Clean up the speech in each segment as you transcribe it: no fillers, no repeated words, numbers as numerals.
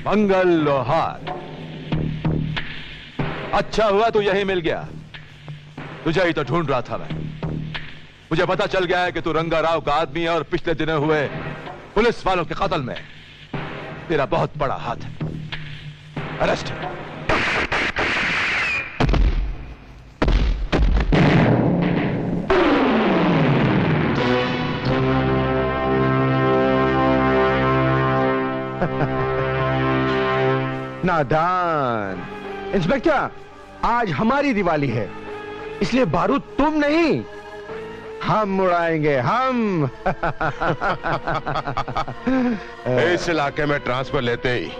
मंगल लोहार। अच्छा हुआ तू यही मिल गया, तुझे ही तो ढूंढ रहा था मैं। मुझे पता चल गया है कि तू रंगा राव का आदमी है और पिछले दिनों हुए पुलिस वालों के कत्ल में तेरा बहुत बड़ा हाथ है। अरेस्ट। नादान इंस्पेक्टर, आज हमारी दिवाली है, इसलिए बारूद तुम नहीं हम उड़ाएंगे, हम। इस इलाके में ट्रांसफर लेते ही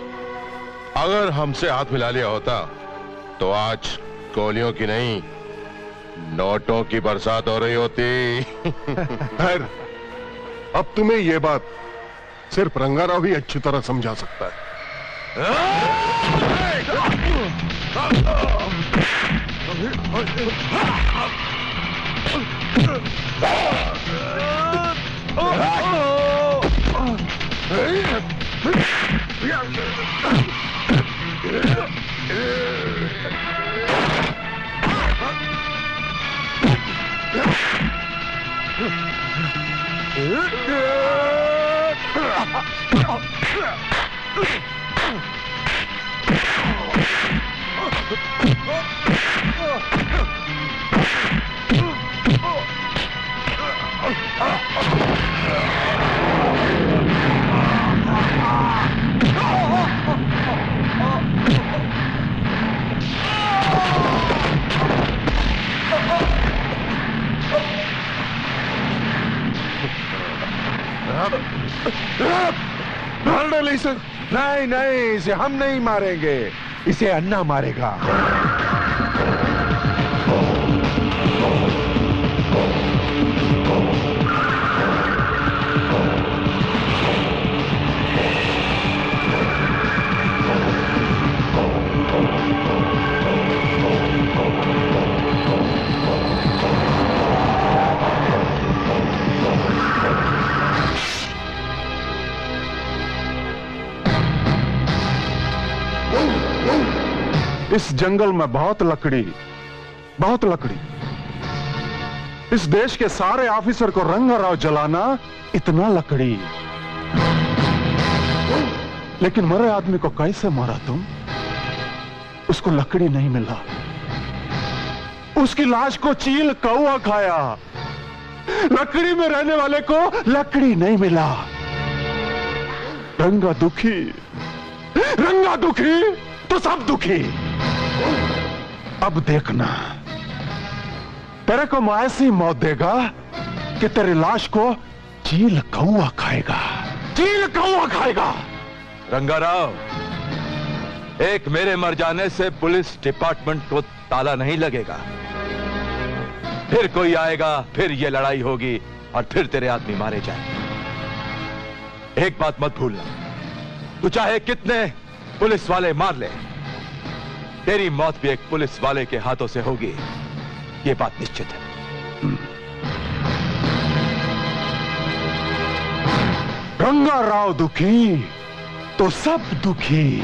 अगर हमसे हाथ मिला लिया होता तो आज गोलियों की नहीं नोटों की बरसात हो रही होती। खैर, अब तुम्हें यह बात सिर्फ रंगाराव ही अच्छी तरह समझा सकता है। नहीं नहीं, इसे हम नहीं मारेंगे, इसे अन्ना मारेगा। इस जंगल में बहुत लकड़ी। इस देश के सारे ऑफिसर को रंगाराव जलाना, इतना लकड़ी। लेकिन मरे आदमी को कैसे मारा तुम? उसको लकड़ी नहीं मिला, उसकी लाश को चील कौवा खाया। लकड़ी में रहने वाले को लकड़ी नहीं मिला। रंगा दुखी तो सब दुखी। अब देखना, तेरे को मैं ऐसी मौत देगा कि तेरी लाश को चील कौवा खाएगा। रंगाराव, एक मेरे मर जाने से पुलिस डिपार्टमेंट को ताला नहीं लगेगा। फिर कोई आएगा, फिर ये लड़ाई होगी और फिर तेरे आदमी मारे जाएंगे। एक बात मत भूलना, तू चाहे कितने पुलिस वाले मार ले, तेरी मौत भी एक पुलिस वाले के हाथों से होगी, ये बात निश्चित है। रंगाराव दुखी तो सब दुखी।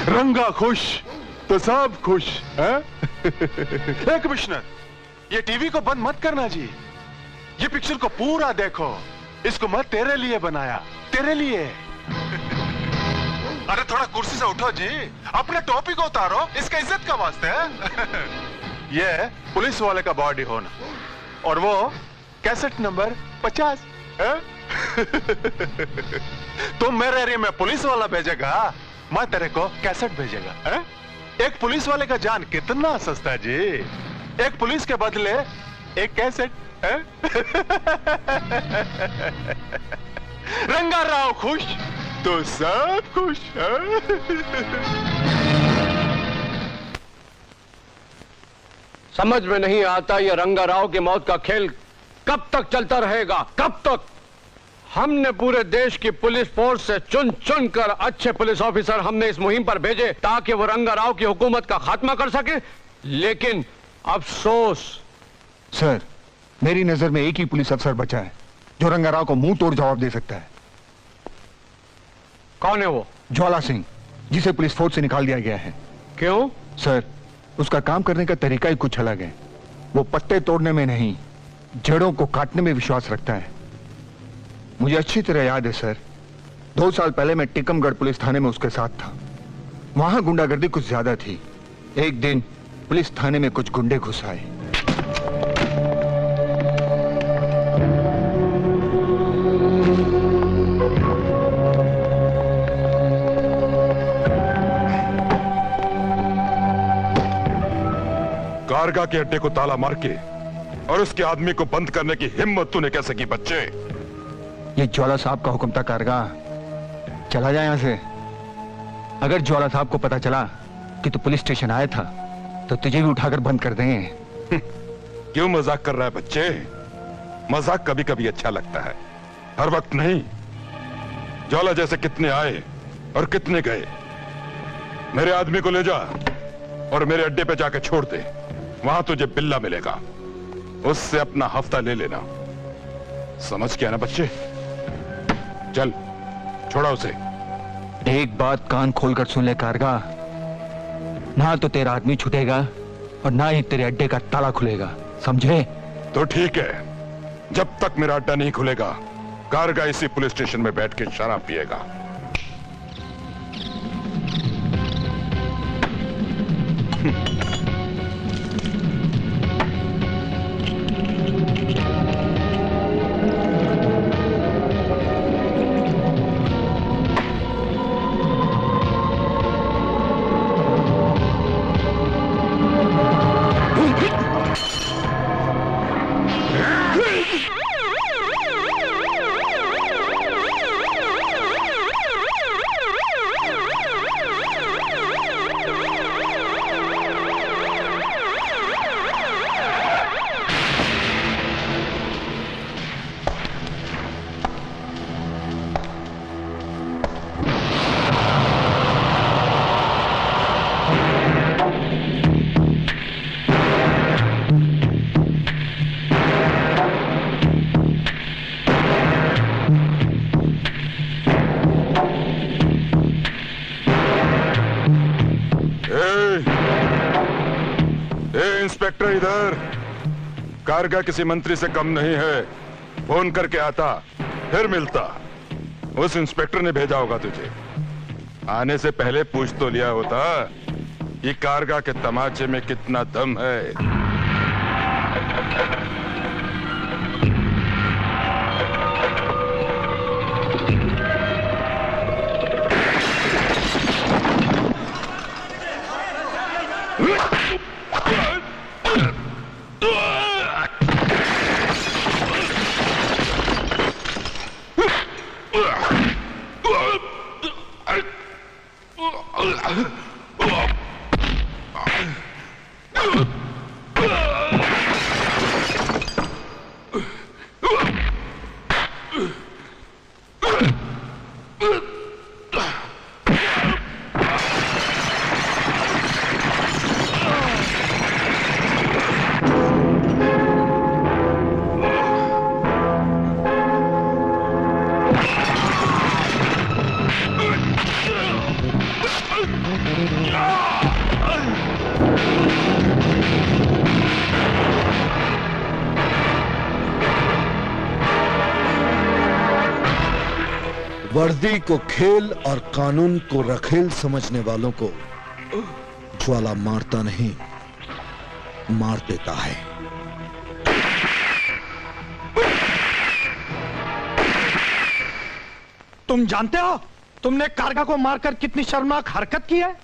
रंगा खुश तो सब खुश है। कमिश्नर, ये टीवी को बंद मत करना जी, ये पिक्चर को पूरा देखो। इसको मैं तेरे लिए बनाया, तेरे लिए। अरे थोड़ा कुर्सी से उठो जी, अपने टोपी को उतारो, इसका इज्जत का वास्ते है। ये पुलिस वाले का बॉडी होना और वो कैसेट नंबर 50 है? तुम मेरे एरिया में पुलिस वाला भेजेगा, मैं तेरे को कैसेट भेजेगा है? एक पुलिस वाले का जान कितना सस्ता है जी। एक पुलिस के बदले एक कैसेट है? रंगा राव खुश तो सब खुश है? समझ में नहीं आता ये रंगाराव की मौत का खेल कब तक चलता रहेगा, कब तक? हमने पूरे देश की पुलिस फोर्स से चुन चुन कर अच्छे पुलिस ऑफिसर हमने इस मुहिम पर भेजे ताकि वो रंगाराव की हुकूमत का खात्मा कर सके, लेकिन अफसोस। सर, मेरी नजर में एक ही पुलिस अफसर बचा है जो रंगाराव को मुंह तोड़ जवाब दे सकता है। कौन है वो? ज्वाला सिंह, जिसे पुलिस फोर्स से निकाल दिया गया है। क्यों? सर, उसका काम करने का तरीका ही कुछ अलग है। वो पत्ते तोड़ने में नहीं, जड़ों को काटने में विश्वास रखता है। मुझे अच्छी तरह याद है सर, 2 साल पहले मैं टिकमगढ़ पुलिस थाने में उसके साथ था। वहां गुंडागर्दी कुछ ज्यादा थी। एक दिन पुलिस थाने में कुछ गुंडे घुस आए। कारगा के अड्डे को ताला मार के और उसके आदमी को बंद करने की हिम्मत तूने कैसे की बच्चे? ये ज्वाला साहब का हुक्म था कारगा, चला जाए यहां से। अगर ज्वाला साहब को पता चला कि तू पुलिस स्टेशन आया था तो तुझे भी उठाकर बंद कर देंगे। क्यों मजाक कर रहा है बच्चे? मजाक कभी कभी अच्छा लगता है, हर वक्त नहीं। ज्वाला जैसे कितने आए और कितने गए। मेरे आदमी को ले जा और मेरे अड्डे पे जाकर छोड़ दे। वहां तुझे बिल्ला मिलेगा, उससे अपना हफ्ता ले लेना। समझ गया ना बच्चे? चल छोड़ा उसे। एक बात कान खोलकर सुन ले कारगा, ना तो तेरा आदमी छूटेगा और ना ही तेरे अड्डे का ताला खुलेगा, समझे? तो ठीक है, जब तक मेरा अड्डा नहीं खुलेगा कारगा इसी पुलिस स्टेशन में बैठ के शराब पिएगा। इंस्पेक्टर इधर। कारगा किसी मंत्री से कम नहीं है। फोन करके आता फिर मिलता। उस इंस्पेक्टर ने भेजा होगा तुझे। आने से पहले पूछ तो लिया होता कि कारगा के तमाचे में कितना दम है। वर्दी को खेल और कानून को रखेल समझने वालों को ज्वाला मारता नहीं, मार देता है। तुम जानते हो तुमने कारगा को मारकर कितनी शर्मनाक हरकत की है?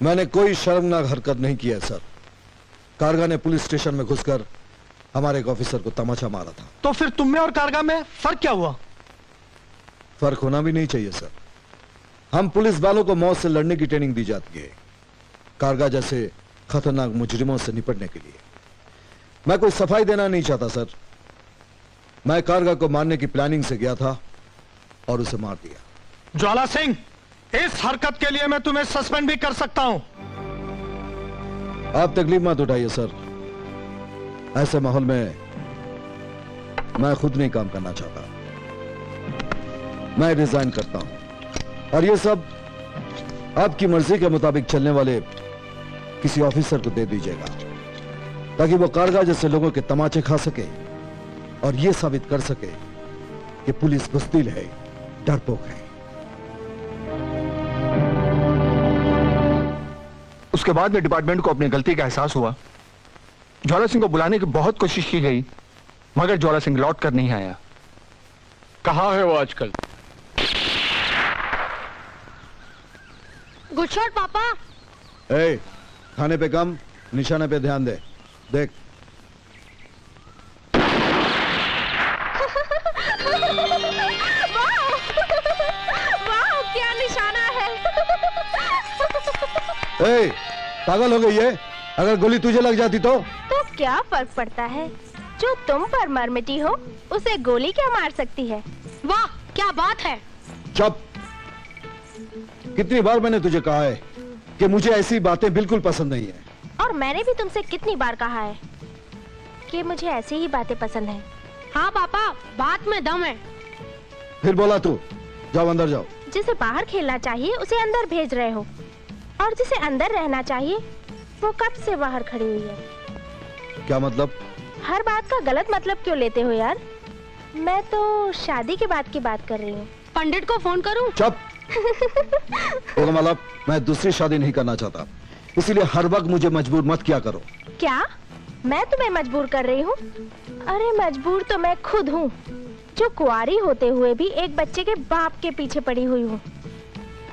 मैंने कोई शर्मनाक हरकत नहीं की है सर। कारगा ने पुलिस स्टेशन में घुसकर हमारे एक ऑफिसर को तमाचा मारा था। तो फिर तुम में और कारगा में फर्क क्या हुआ? फर्क होना भी नहीं चाहिए सर। हम पुलिस वालों को मौत से लड़ने की ट्रेनिंग दी जाती है, कारगा जैसे खतरनाक मुजरिमों से निपटने के लिए। मैं कोई सफाई देना नहीं चाहता सर। मैं कारगा को मारने की प्लानिंग से गया था और उसे मार दिया। ज्वाला सिंह, इस हरकत के लिए मैं तुम्हें सस्पेंड भी कर सकता हूं। आप तकलीफ मत उठाइए सर। ऐसे माहौल में मैं खुद नहीं काम करना चाहता। मैं रिजाइन करता हूं और ये सब आपकी मर्जी के मुताबिक चलने वाले किसी ऑफिसर को दे दीजिएगा, ताकि वो कारगा जैसे लोगों के तमाचे खा सके और ये साबित कर सके कि पुलिस बुज़दिल है, डरपोक है। उसके बाद में डिपार्टमेंट को अपनी गलती का एहसास हुआ। ज्वाला सिंह को बुलाने की बहुत कोशिश की गई, मगर ज्वाला सिंह लौट कर नहीं आया। कहाँ है वो आजकल? गुड शॉट पापा। ए, खाने पे कम, निशाने पे ध्यान दे। देख, वाह, क्या निशाना है। ए, पागल हो गई है? अगर गोली तुझे लग जाती तो क्या फर्क पड़ता है? जो तुम पर मर मिटी हो उसे गोली क्या मार सकती है? वाह, क्या बात है। चुप। कितनी बार मैंने तुझे कहा है कि मुझे ऐसी बातें बिल्कुल पसंद नहीं है। और मैंने भी तुमसे कितनी बार कहा है कि मुझे ऐसी ही बातें पसंद है। हाँ पापा, बात में दम है। फिर बोला तू। जाओ अंदर जाओ। जिसे बाहर खेलना चाहिए उसे अंदर भेज रहे हो, और जिसे अंदर रहना चाहिए वो कब से बाहर खड़ी हुई है। क्या मतलब? हर बात का गलत मतलब क्यों लेते हो यार? मैं तो शादी के बाद की बात कर रही हूँ। पंडित को फोन करूँ? चुप। मतलब मैं दूसरी शादी नहीं करना चाहता, इसीलिए हर वक्त मुझे मजबूर मत किया करो। क्या मैं तुम्हें मजबूर कर रही हूँ? अरे मजबूर तो मैं खुद हूँ, जो कुंवारी होते हुए भी एक बच्चे के बाप के पीछे पड़ी हुई हूँ।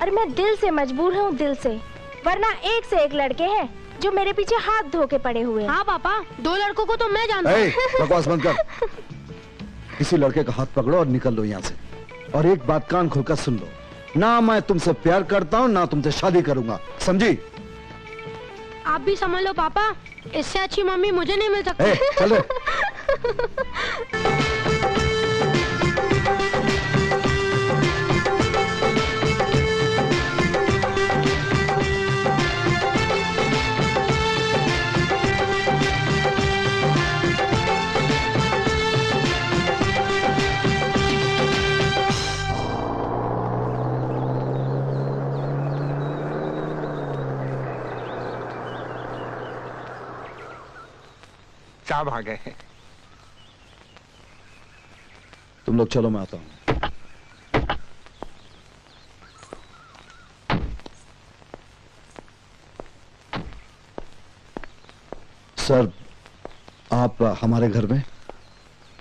अरे मैं दिल से मजबूर हूँ, दिल से। वरना एक से एक लड़के हैं जो मेरे पीछे हाथ धो के पड़े हुए हैं। हाँ पापा, 2 लड़कों को तो मैं जानता हूँ। बकवास बंद कर। किसी लड़के का हाथ पकड़ो और निकल लो यहाँ से। और एक बात कान खोलकर सुन लो, ना मैं तुमसे प्यार करता हूँ ना तुमसे शादी करूंगा, समझी? आप भी समझ लो पापा, इससे अच्छी मम्मी मुझे नहीं मिल सकती। चलो। साहब आ गए हैं। तुम लोग चलो, मैं आता हूं। सर, आप हमारे घर में?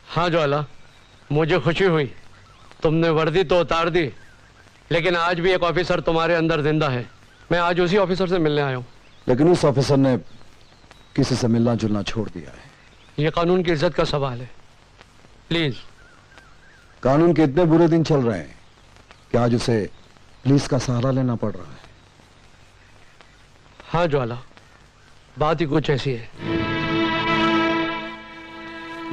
हाँ ज्वाला, मुझे खुशी हुई। तुमने वर्दी तो उतार दी, लेकिन आज भी एक ऑफिसर तुम्हारे अंदर जिंदा है। मैं आज उसी ऑफिसर से मिलने आया हूँ। लेकिन उस ऑफिसर ने किसी से मिलना जुलना छोड़ दिया है। ये कानून की इज्जत का सवाल है, प्लीज। कानून के इतने बुरे दिन चल रहे हैं कि आज उसे पुलिस का सहारा लेना पड़ रहा है। हाँ ज्वाला, बात ही कुछ ऐसी है।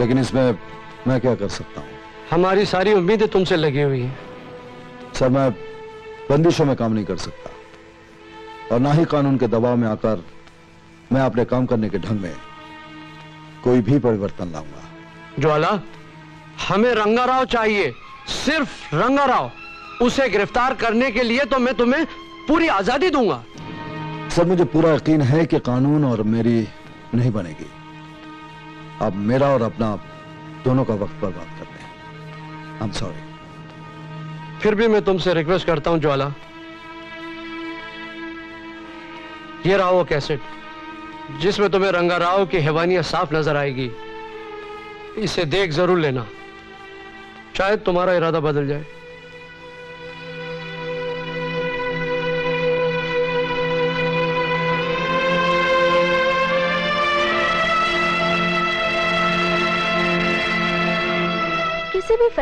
लेकिन इसमें मैं क्या कर सकता हूँ? हमारी सारी उम्मीदें तुमसे लगी हुई हैं। सर, मैं बंदिशों में काम नहीं कर सकता, और ना ही कानून के दबाव में आकर मैं अपने काम करने के ढंग में कोई भी परिवर्तन लाऊंगा। ज्वाला, हमें रंगाराव चाहिए, सिर्फ रंगाराव। उसे गिरफ्तार करने के लिए तो मैं तुम्हें पूरी आजादी दूंगा। सर, मुझे पूरा यकीन है कि कानून और मेरी नहीं बनेगी। अब मेरा और अपना दोनों का वक्त बर्बाद कर दें। I am sorry. फिर भी मैं तुमसे रिक्वेस्ट करता हूं ज्वाला, ये रहा वो कैसेट जिसमें तुम्हें रंगाराव की हैवानियत साफ नजर आएगी। इसे देख जरूर लेना, शायद तुम्हारा इरादा बदल जाए।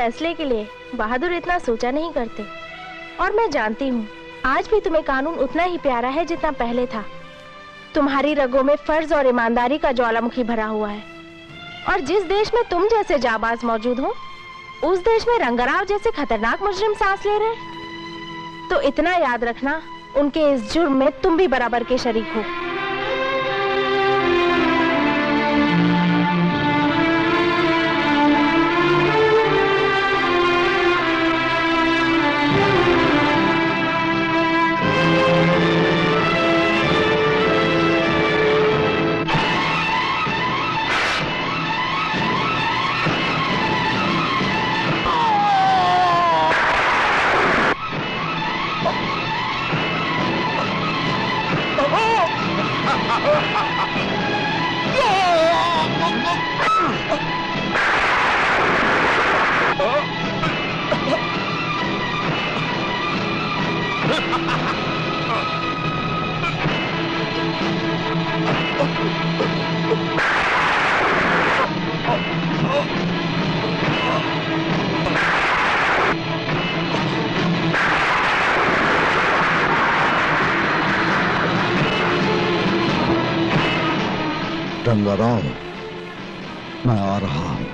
फैसले के लिए बहादुर इतना सोचा नहीं करते। और मैं जानती हूँ आज भी तुम्हें कानून उतना ही प्यारा है जितना पहले था। तुम्हारी रगों में फर्ज और ईमानदारी का ज्वालामुखी भरा हुआ है। और जिस देश में तुम जैसे जाबाज मौजूद हो, उस देश में रंगाराव जैसे खतरनाक मुजरिम सांस ले रहे हैं। तो इतना याद रखना, उनके इस जुर्म में तुम भी बराबर के शरीक हो। रंगाराव, मैं आ रहा हूं।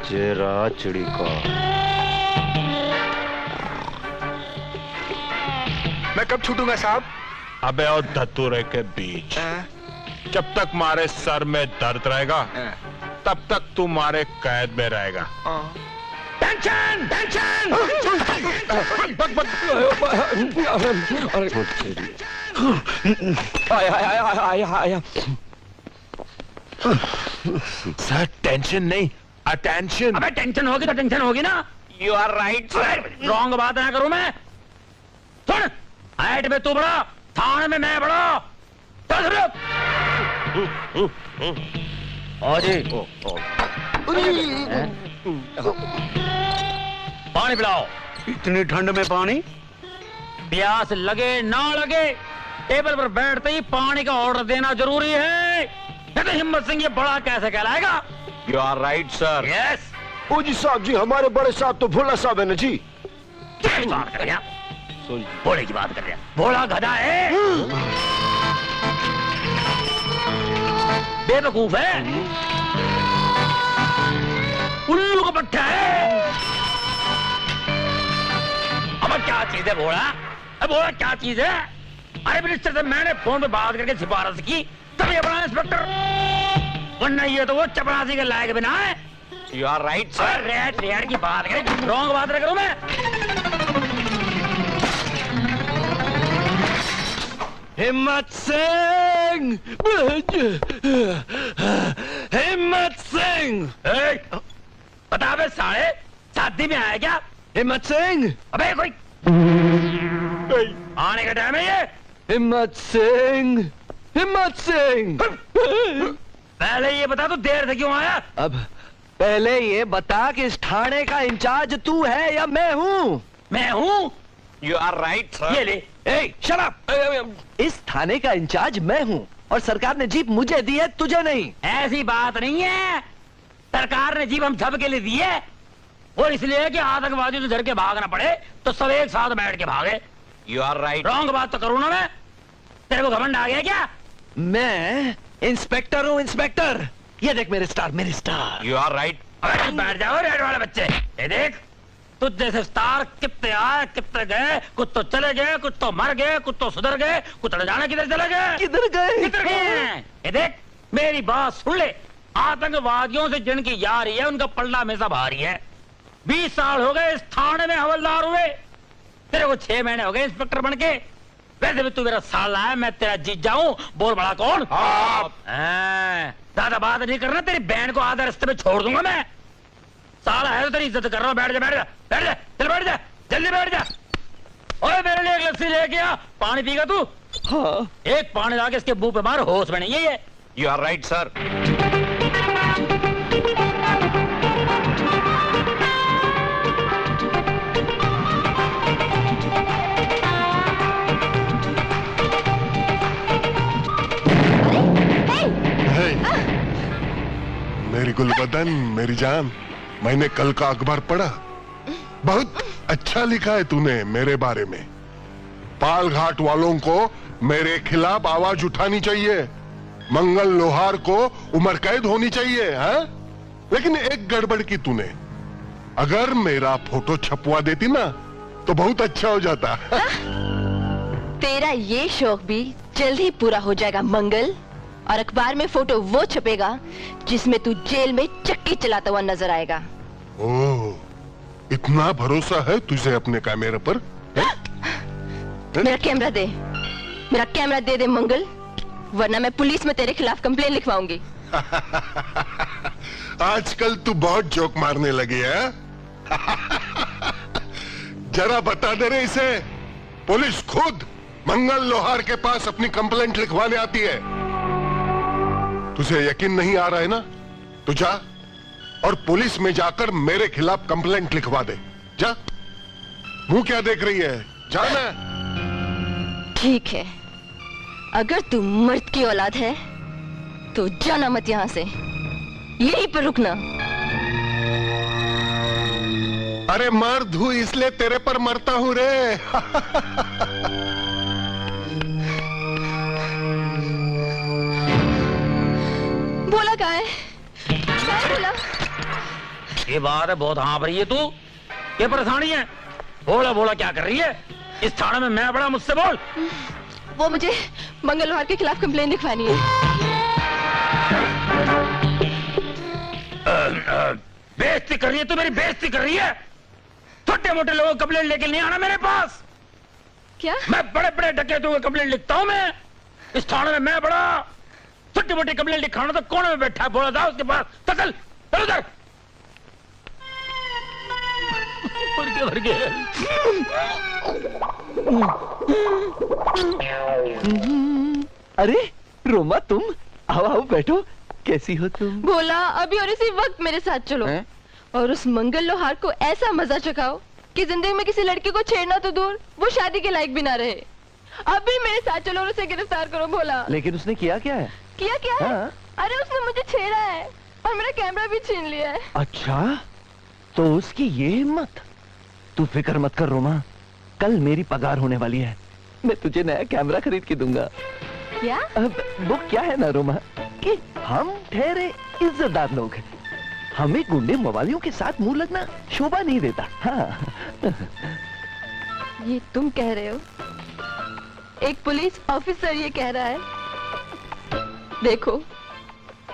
चेरा चिड़ी का मैं कब छूटूंगा साहब? अबे और धतूरे के बीच जब तक मारे सर में दर्द रहेगा तब तक तू मारे कैद में रहेगा। Tension tension. आया। सर टेंशन नहीं, अटेंशन। अबे टेंशन होगी तो टेंशन होगी ना। You are right sir. Wrong बात ना करूं मैं। सुन, हाइट में तू बड़ा, थाने में मैं बड़ा। पानी पिलाओ। इतनी ठंड में पानी? प्यास लगे ना लगे टेबल पर बैठते ही पानी का ऑर्डर देना जरूरी है। तो हिम्मत सिंह ये बड़ा कैसे कहलाएगा? You are right sir. Yes. ओ जी साहब जी, हमारे बड़े साहब तो भोला साहब है ना जी। क्या बात कर रहा? भोले की बात कर रहा? भोला गधा है, बेवकूफ है, उल्लू का पट्टा है। अब क्या चीज है भोला? अब भोला क्या चीज है? अरे मिनिस्टर से मैंने फोन पे बात करके सिफारिश की तब ये बना इंस्पेक्टर, वरना ये तो वो चपरासी के लायक बिना है। You are right sir. Raid की बात करें, रॉन्ग बात ना करूं मैं। हिम्मत सिंह, हिम्मत सिंह। बता बे साले, शादी में आया क्या? हिम्मत सिंह। अबे कोई आने का टाइम है ये। हिम्मत सिंह, हिम्मत सिंह। पहले ये बता तू देर से क्यों आया? अब पहले ये बता कि इस थाने का इंचार्ज तू है या मैं हूँ? मैं हूँ। You are right sir. ये ले। Shut up. इस थाने का इंचार्ज मैं हूँ और सरकार ने जीप मुझे दी है, तुझे नहीं। ऐसी बात नहीं है, सरकार ने जीप हम सब के लिए दी है, और इसलिए कि आतंकवादियों से डर के भागना पड़े तो सब एक साथ बैठ के भागे। You are right. रॉन्ग बात तो करूँ ना मैं? तेरे को घमंड आ गया क्या? मैं इंस्पेक्टर हूँ, इंस्पेक्टर। ये देख मेरे स्टार, मेरे स्टार। You are right. अबे तुम बैठ जाओ रेड वाले बच्चे। ये देख, तुझ जैसे स्टार कितने आए कितने गए, कुछ तो चले गए, कुछ तो मर गए, कुछ तो सुधर गए, कुछ न जाने किधर चले गए। किधर गए? किधर गए? ये देख, मेरी बात सुन ले। आतंकवादियों से जिनकी यारी है उनका पल्ला हमेशा भारी है। 20 साल हो गए इस थाने में हवलदार हुए, तेरे को 6 महीने हो गए इंस्पेक्टर बन के। वैसे भी तू मेरा साला है, मैं तेरा जीजा हूं। बोल बड़ा कौन? आप। ज्यादा बात नहीं करना, तेरी बहन को आधा रास्ते में छोड़ दूंगा मैं। साला है तो तेरी इज्जत कर रहा हूं। बैठ जा, बैठ जा, बैठ जा, चल बैठ जा, जल्दी बैठ जा। ओए मेरे लिए एक लस्सी लेके आ। पानी पीगा तू? हाँ। एक पानी ला के इसके मुंह पे मार, होश में नहीं है ये। You are right sir. मेरी गुलबदन, मेरी जान, मैंने कल का अखबार पढ़ा। बहुत अच्छा लिखा है तूने मेरे बारे में। पाल घाट वालों को मेरे खिलाफ आवाज उठानी चाहिए, मंगल लोहार को उम्र कैद होनी चाहिए, है? लेकिन एक गड़बड़ की तूने, अगर मेरा फोटो छपवा देती ना तो बहुत अच्छा हो जाता। तेरा ये शौक भी जल्द ही पूरा हो जाएगा मंगल, और अखबार में फोटो वो छपेगा जिसमें तू जेल में चक्की चलाता हुआ नजर आएगा। ओह, इतना भरोसा है तुझे अपने कैमरे पर? मेरा कैमरा दे, मेरा कैमरा दे दे मंगल, वरना मैं पुलिस में तेरे खिलाफ कंप्लेन लिखवाऊंगी। आजकल तू बहुत जोक मारने लगी है। जरा बता दे रे इसे, पुलिस खुद मंगल लोहार के पास अपनी कंप्लेंट लिखवाने आती है। तुझे यकीन नहीं आ रहा है ना? तो जा और पुलिस में जाकर मेरे खिलाफ कंप्लेंट लिखवा दे। जा, मुंह क्या देख रही है, जा ना। ठीक है, अगर तू मर्द की औलाद है तो जाना मत यहां से, यहीं पर रुकना। अरे मर्द हूं इसलिए तेरे पर मरता हूं रे। बोला कहाँ है? बोला? ये बात है, बहुत हाँफ रही है तू। ये परेशानी है? बोला बोला क्या कर रही है? इस थाने में मैं बड़ा, मुझसे बोल। वो मुझे मंगल लोहार के खिलाफ कंप्लेन लिखवानी है। बेइज्जती कर रही है तू, मेरी बेइज्जती कर रही है। छोटे मोटे लोगों को कंप्लेंट लेके नहीं आना मेरे पास। क्या? मैं बड़े बड़े डकैतों को कंप्लेंट लिखता हूं। मैं इस थाने में मैं बड़ा, छोटे मोटे कंप्लेंट लिखाना तो कोने में बैठा है, बोला था उसके पास। चल चल उधर। भर गया। अरे रोमा, तुम आओ आओ बैठो। कैसी हो तुम? बोला अभी और इसी वक्त मेरे साथ चलो है? और उस मंगल लोहार को ऐसा मजा चखाओ कि जिंदगी में किसी लड़की को छेड़ना तो दूर, वो शादी के लायक भी ना रहे। अभी मेरे साथ चलो और उसे गिरफ्तार करो। बोला लेकिन उसने किया क्या है? किया क्या है? अरे उसने मुझे छेड़ा है और मेरा कैमरा भी छीन लिया है। अच्छा, तो उसकी ये हिम्मत। तू फिक्र मत कर रोमा, कल मेरी पगार होने वाली है, मैं तुझे नया कैमरा खरीद के दूंगा। क्या? वो क्या है ना रोमा कि हम ठहरे इज्जतदार लोग हैं, हमें गुंडे मवालियों के साथ मुंह लगना शोभा नहीं देता। हाँ। ये तुम कह रहे हो? एक पुलिस ऑफिसर ये कह रहा है? देखो,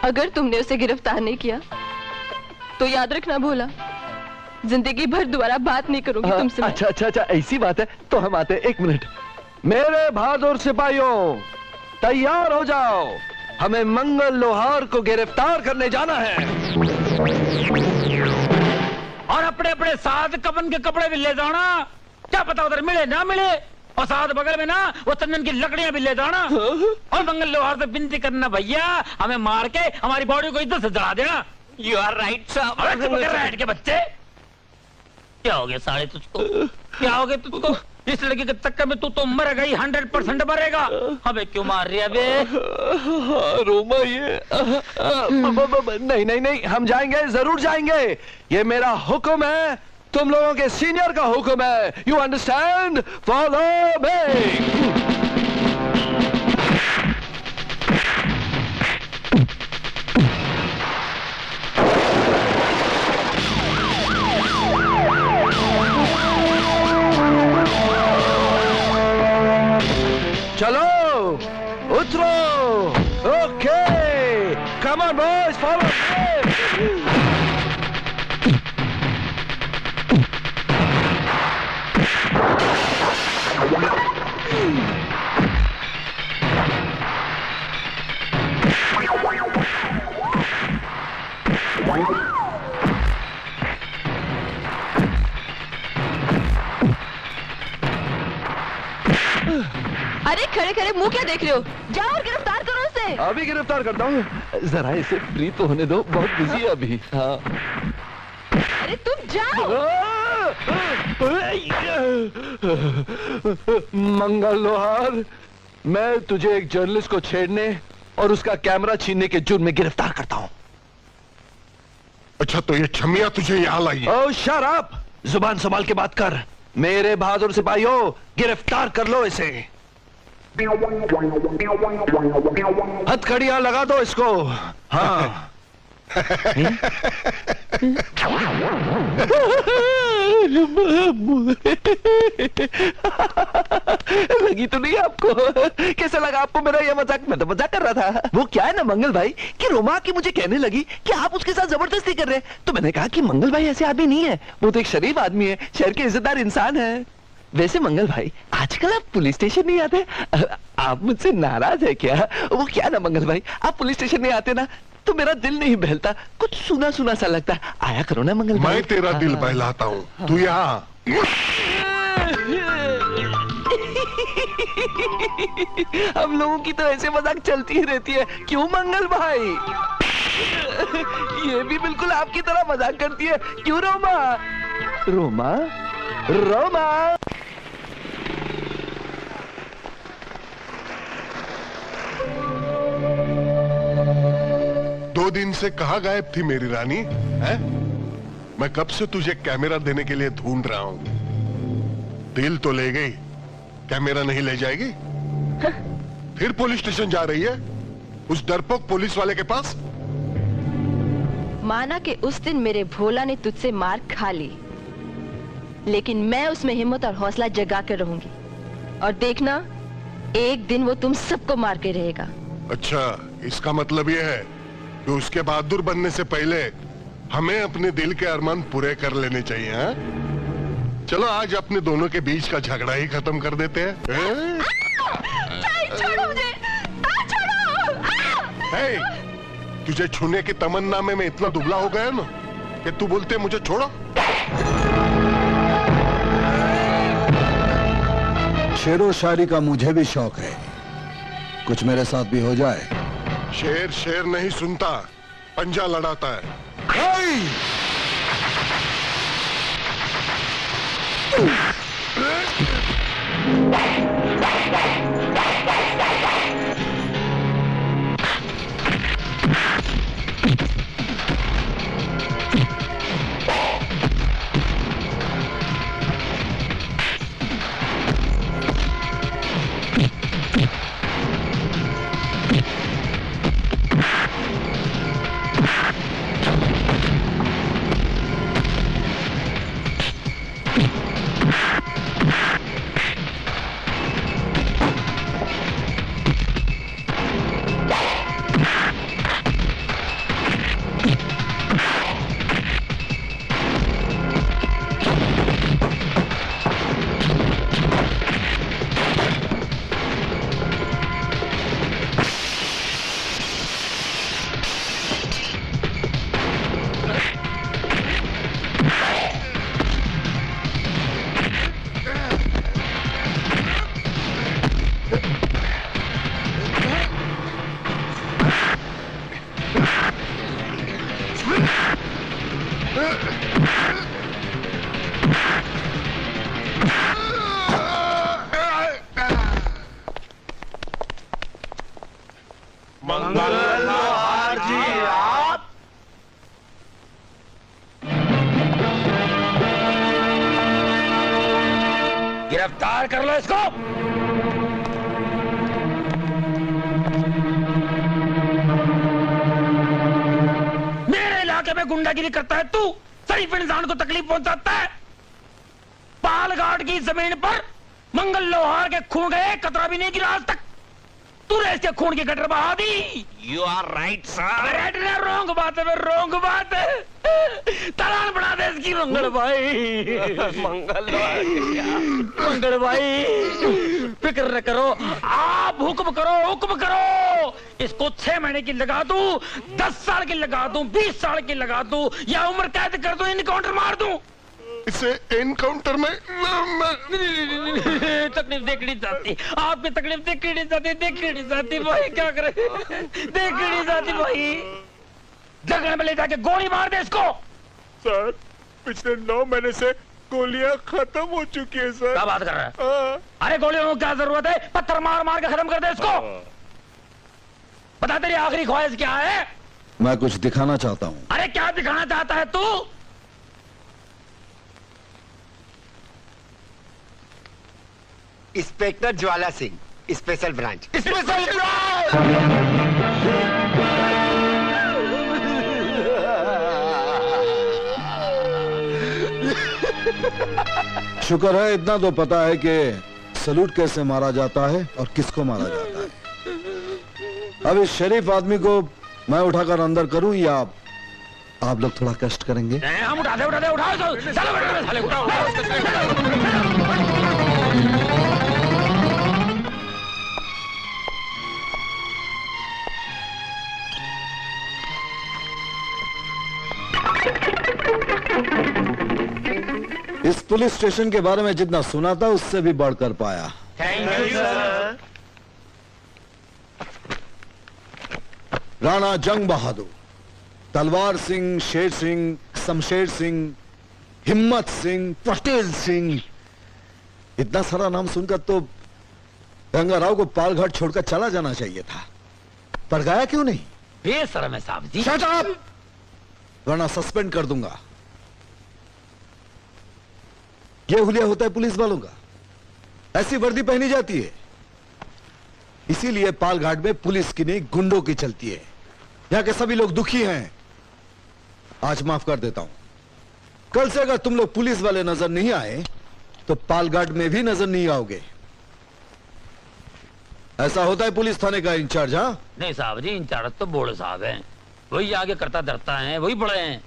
अगर तुमने उसे गिरफ्तार नहीं किया तो याद रखना भोला, जिंदगी भर दोबारा बात नहीं करूंगी तुमसे। अच्छा अच्छा अच्छा, ऐसी बात है तो हम आते हैं। 1 मिनट। मेरे बहादुर सिपाहियों, तैयार हो जाओ, हमें मंगल लोहार को गिरफ्तार करने जाना है। और अपने अपने साथ कफन के कपड़े भी ले जाना, क्या पता उधर मिले ना मिले। और साथ बगल में ना वो चंदन की लकड़ियां भी ले जाना। और मंगल लोहार से विनती करना, भैया हमें मार के हमारी बॉडी को इधर से जला देना। यू आर राइट साहब। के बच्चे, क्या हो गया साले तुझको? क्या हो गया तुझको? इस लड़की के चक्कर में तू तो मर गई, 100% मरेगा। हमें क्यों मार रही है बे? रोमा ये नहीं नहीं नहीं, हम जाएंगे, जरूर जाएंगे। ये मेरा हुक्म है, तुम लोगों के सीनियर का हुक्म है। You understand? Follow me. चलो उतरो। Okay, come on boys, follow me. अरे खड़े खड़े खड़े मुंह क्या देख रहे हो? जाओ और गिरफ्तार करो उसे। अभी गिरफ्तार करता हूँ, जरा इसे फ्री तो होने दो, बहुत बिजी है अभी। हाँ। अरे तुम जाओ। मंगल लोहार, मैं तुझे एक जर्नलिस्ट को छेड़ने और उसका कैमरा छीनने के जुर्म में गिरफ्तार करता हूँ। अच्छा, तो ये छमिया तुझे यहाँ लाई? ओ शट अप, जुबान संभाल के बात कर। मेरे बहादुर सिपाहियों, गिरफ्तार कर लो इसे। हथकड़ियां लगा दो इसको। हाँ। लगी तो नहीं आपको? कैसा लगा आपको मेरा ये मजाक? मैं तो मजाक कर रहा था। वो क्या है ना मंगल भाई कि रोमा की मुझे कहने लगी कि आप उसके साथ जबरदस्ती कर रहे हैं, तो मैंने कहा कि मंगल भाई ऐसे आदमी नहीं है, वो तो एक शरीफ आदमी है, शहर के इज्जतदार इंसान है। वैसे मंगल भाई, आजकल आप पुलिस स्टेशन नहीं आते, आप मुझसे नाराज है क्या? वो क्या ना मंगल भाई, आप पुलिस स्टेशन नहीं आते ना तो मेरा दिल नहीं बहलता, कुछ सुना सुना सा लगता। आया करो ना मंगल भाई। मैं तेरा दिल बहलाता हूँ, तू यहाँ। हम लोगों की तो ऐसे मजाक चलती ही रहती है, क्यों मंगल भाई? ये भी बिल्कुल आपकी तरह मजाक करती है, क्यों रोमा? रोमा, रोमा। 2 दिन से कहाँ गायब थी मेरी रानी? है? मैं कब से तुझे कैमरा देने के लिए ढूंढ रहा हूँ। दिल तो ले गई, कैमरा नहीं ले जाएगी? फिर पुलिस स्टेशन जा रही है उस डरपोक पुलिस वाले के पास? माना कि उस दिन मेरे भोला ने तुझसे मार खा ली, लेकिन मैं उसमें हिम्मत और हौसला जगा कर रहूंगी, और देखना एक दिन वो तुम सबको मार के रहेगा। अच्छा, इसका मतलब ये है कि उसके बहादुर बनने से पहले हमें अपने दिल के अरमान पूरे कर लेने चाहिए। हाँ? चलो आज अपने दोनों के बीच का झगड़ा ही खत्म कर देते हैं। छोड़ो मुझे, छोड़ो। तुझे छूने की तमन्ना में मैं इतना दुबला हो गया ना कि तू बोलते मुझे छोड़ो। शेरो शायरी का मुझे भी शौक है, कुछ मेरे साथ भी हो जाए। शेर शेर नहीं सुनता, पंजा लड़ाता है। मंगल लोहार जी, आप गिरफ्तार कर लो इसको। मेरे इलाके में गुंडागिरी करता है तू, शरीफ इंसान को तकलीफ पहुंचाता है। पालघाट की जमीन पर मंगल लोहार के खून का एक कतरा भी नहीं गिरा आज तक। तूने इसके खून की गटर बहा दी। You are right sir. Right ना, रॉन्ग बात है, रॉन्ग बात है। तलान बढ़ा दे इसकी मंगल भाई। मंगल भाई फिक्र न करो, आप हुक्म करो, हुक्म करो। इसको 6 महीने की लगा दूं, 10 साल की लगा दूं, 20 साल की लगा दूं, या उम्र कैद कर दूं, इनकाउंटर मार दूं। इसे एनकाउंटर में तकलीफ देखनी चाहती, आपकी तकलीफ देखनी नहीं चाहती भाई, क्या करे, देखनी नहीं चाहती भाई। जगह में ले जाके गोली मार दे इसको। सर पिछले 9 महीने से गोलियां खत्म हो चुकी है सर। क्या बात कर रहा है? अरे गोलियों को क्या जरूरत है, पत्थर मार मार के खत्म कर दे इसको। बता तेरी आखिरी ख्वाहिश क्या है? मैं कुछ दिखाना चाहता हूँ। अरे क्या दिखाना चाहता है तू? Inspector Jwala Singh, special branch. Special branch. शुक्र है इतना तो पता है कि सलूट कैसे मारा जाता है और किसको मारा जाता है। अब इस शरीफ आदमी को मैं उठाकर अंदर करूं या आप लोग थोड़ा कष्ट करेंगे? हम उठाओ चलो साले उठाओ। इस पुलिस स्टेशन के बारे में जितना सुना था उससे भी बढ़कर पाया। Thank you sir. राणा जंग बहादुर, तलवार सिंह, शेर सिंह, शमशेर सिंह, हिम्मत सिंह, पटेल सिंह, इतना सारा नाम सुनकर तो रंगाराव को पालघाट छोड़कर चला जाना चाहिए था, पर गया क्यों नहीं? बेशरम है साहब जी। शट अप, वरना सस्पेंड कर दूंगा। यह हुलिया होता है पुलिस वालों का, ऐसी वर्दी पहनी जाती है। इसीलिए पालघाट में पुलिस की नहीं गुंडों की चलती है। यहां के सभी लोग दुखी हैं। आज माफ कर देता हूं, कल से अगर तुम लोग पुलिस वाले नजर नहीं आए तो पालघाट में भी नजर नहीं आओगे। ऐसा होता है पुलिस थाने का इंचार्ज? हाँ नहीं साहब जी, इंचार्ज तो बोर्ड साहब हैं, वही आगे करता धरता है, वही बड़े हैं।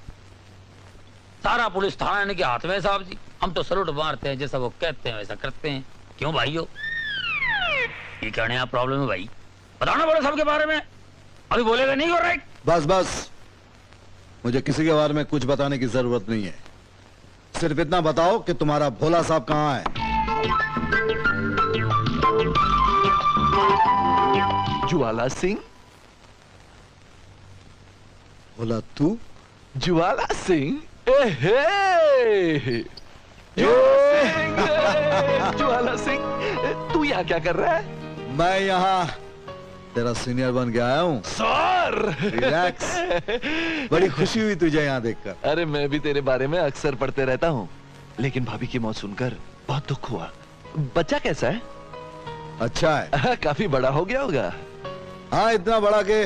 सारा पुलिस थाना इनके हाथ में है साहब जी। हम तो सलूट मारते हैं, जैसा वो कहते हैं वैसा करते हैं। क्यों भाइयों, ये क्या नया प्रॉब्लम है भाई? बताओ ना बड़े साहब के बारे में। अभी बोलेगा नहीं हो रहा? बस बस, मुझे किसी के बारे में कुछ बताने की जरूरत नहीं है। सिर्फ इतना बताओ कि तुम्हारा भोला साहब कहाँ है? ज्वाला सिंह। भोला तू? ज्वाला सिंह? ज्वाला सिंह, तू यहाँ क्या कर रहा है? मैं यहाँ तेरा सीनियर बन के आया हूँ। सर रिलैक्स, बड़ी खुशी हुई तुझे यहाँ देखकर। अरे मैं भी तेरे बारे में अक्सर पढ़ते रहता हूँ, लेकिन भाभी की मौत सुनकर बहुत दुख हुआ। बच्चा कैसा है? अच्छा है। काफी बड़ा हो गया होगा। हाँ, इतना बड़ा के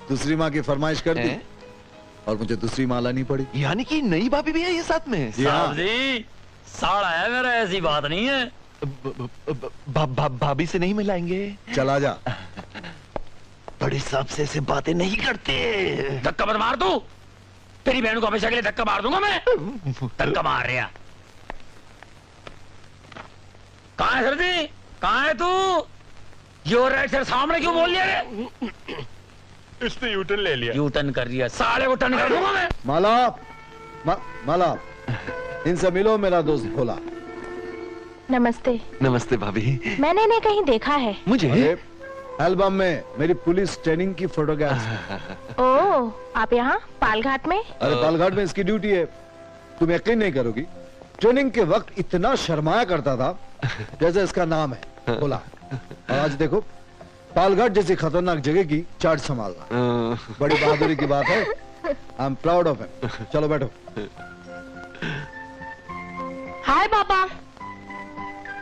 दूसरी माँ की फरमाइश कर दी और मुझे दूसरी माँ लानी पड़ी। यानी कि नई भाभी भी है ये साथ में? साहब जी, साड़ा है मेरा, ऐसी बात नहीं है। भाभी से नहीं मिलाएंगे? चला जा। बड़े साहब से ऐसे बातें नहीं करते। धक्का मत मार तू, तेरी बहन को हमेशा के लिए धक्का मार दूंगा मैं। धक्का मार रहा। कहाँ है सर जी, कहाँ है तू? योर राइट सर, सामने क्यों बोल लिया? इसने यूटर्न ले लिया। यूटर्न कर दिया, साले को टर्न कर दूंगा मैं। माला, इनसे मिलो, मेरा दोस्त भोला। नमस्ते। नमस्ते भाभी। मैंने इन्हें कहीं देखा है। मुझे एल्बम में मेरी पुलिस ट्रेनिंग की फोटोग्राफ। ओह, आप यहाँ पालघाट में? अरे पालघाट में इसकी ड्यूटी है। तुम यकीन नहीं करोगी, ट्रेनिंग के वक्त इतना शर्माया करता था जैसे इसका नाम है भोला। और आज देखो, पालघाट जैसी खतरनाक जगह की चार्ज संभालना बड़ी बहादुरी की बात है। I am proud of him. चलो बैठो। हाय पापा।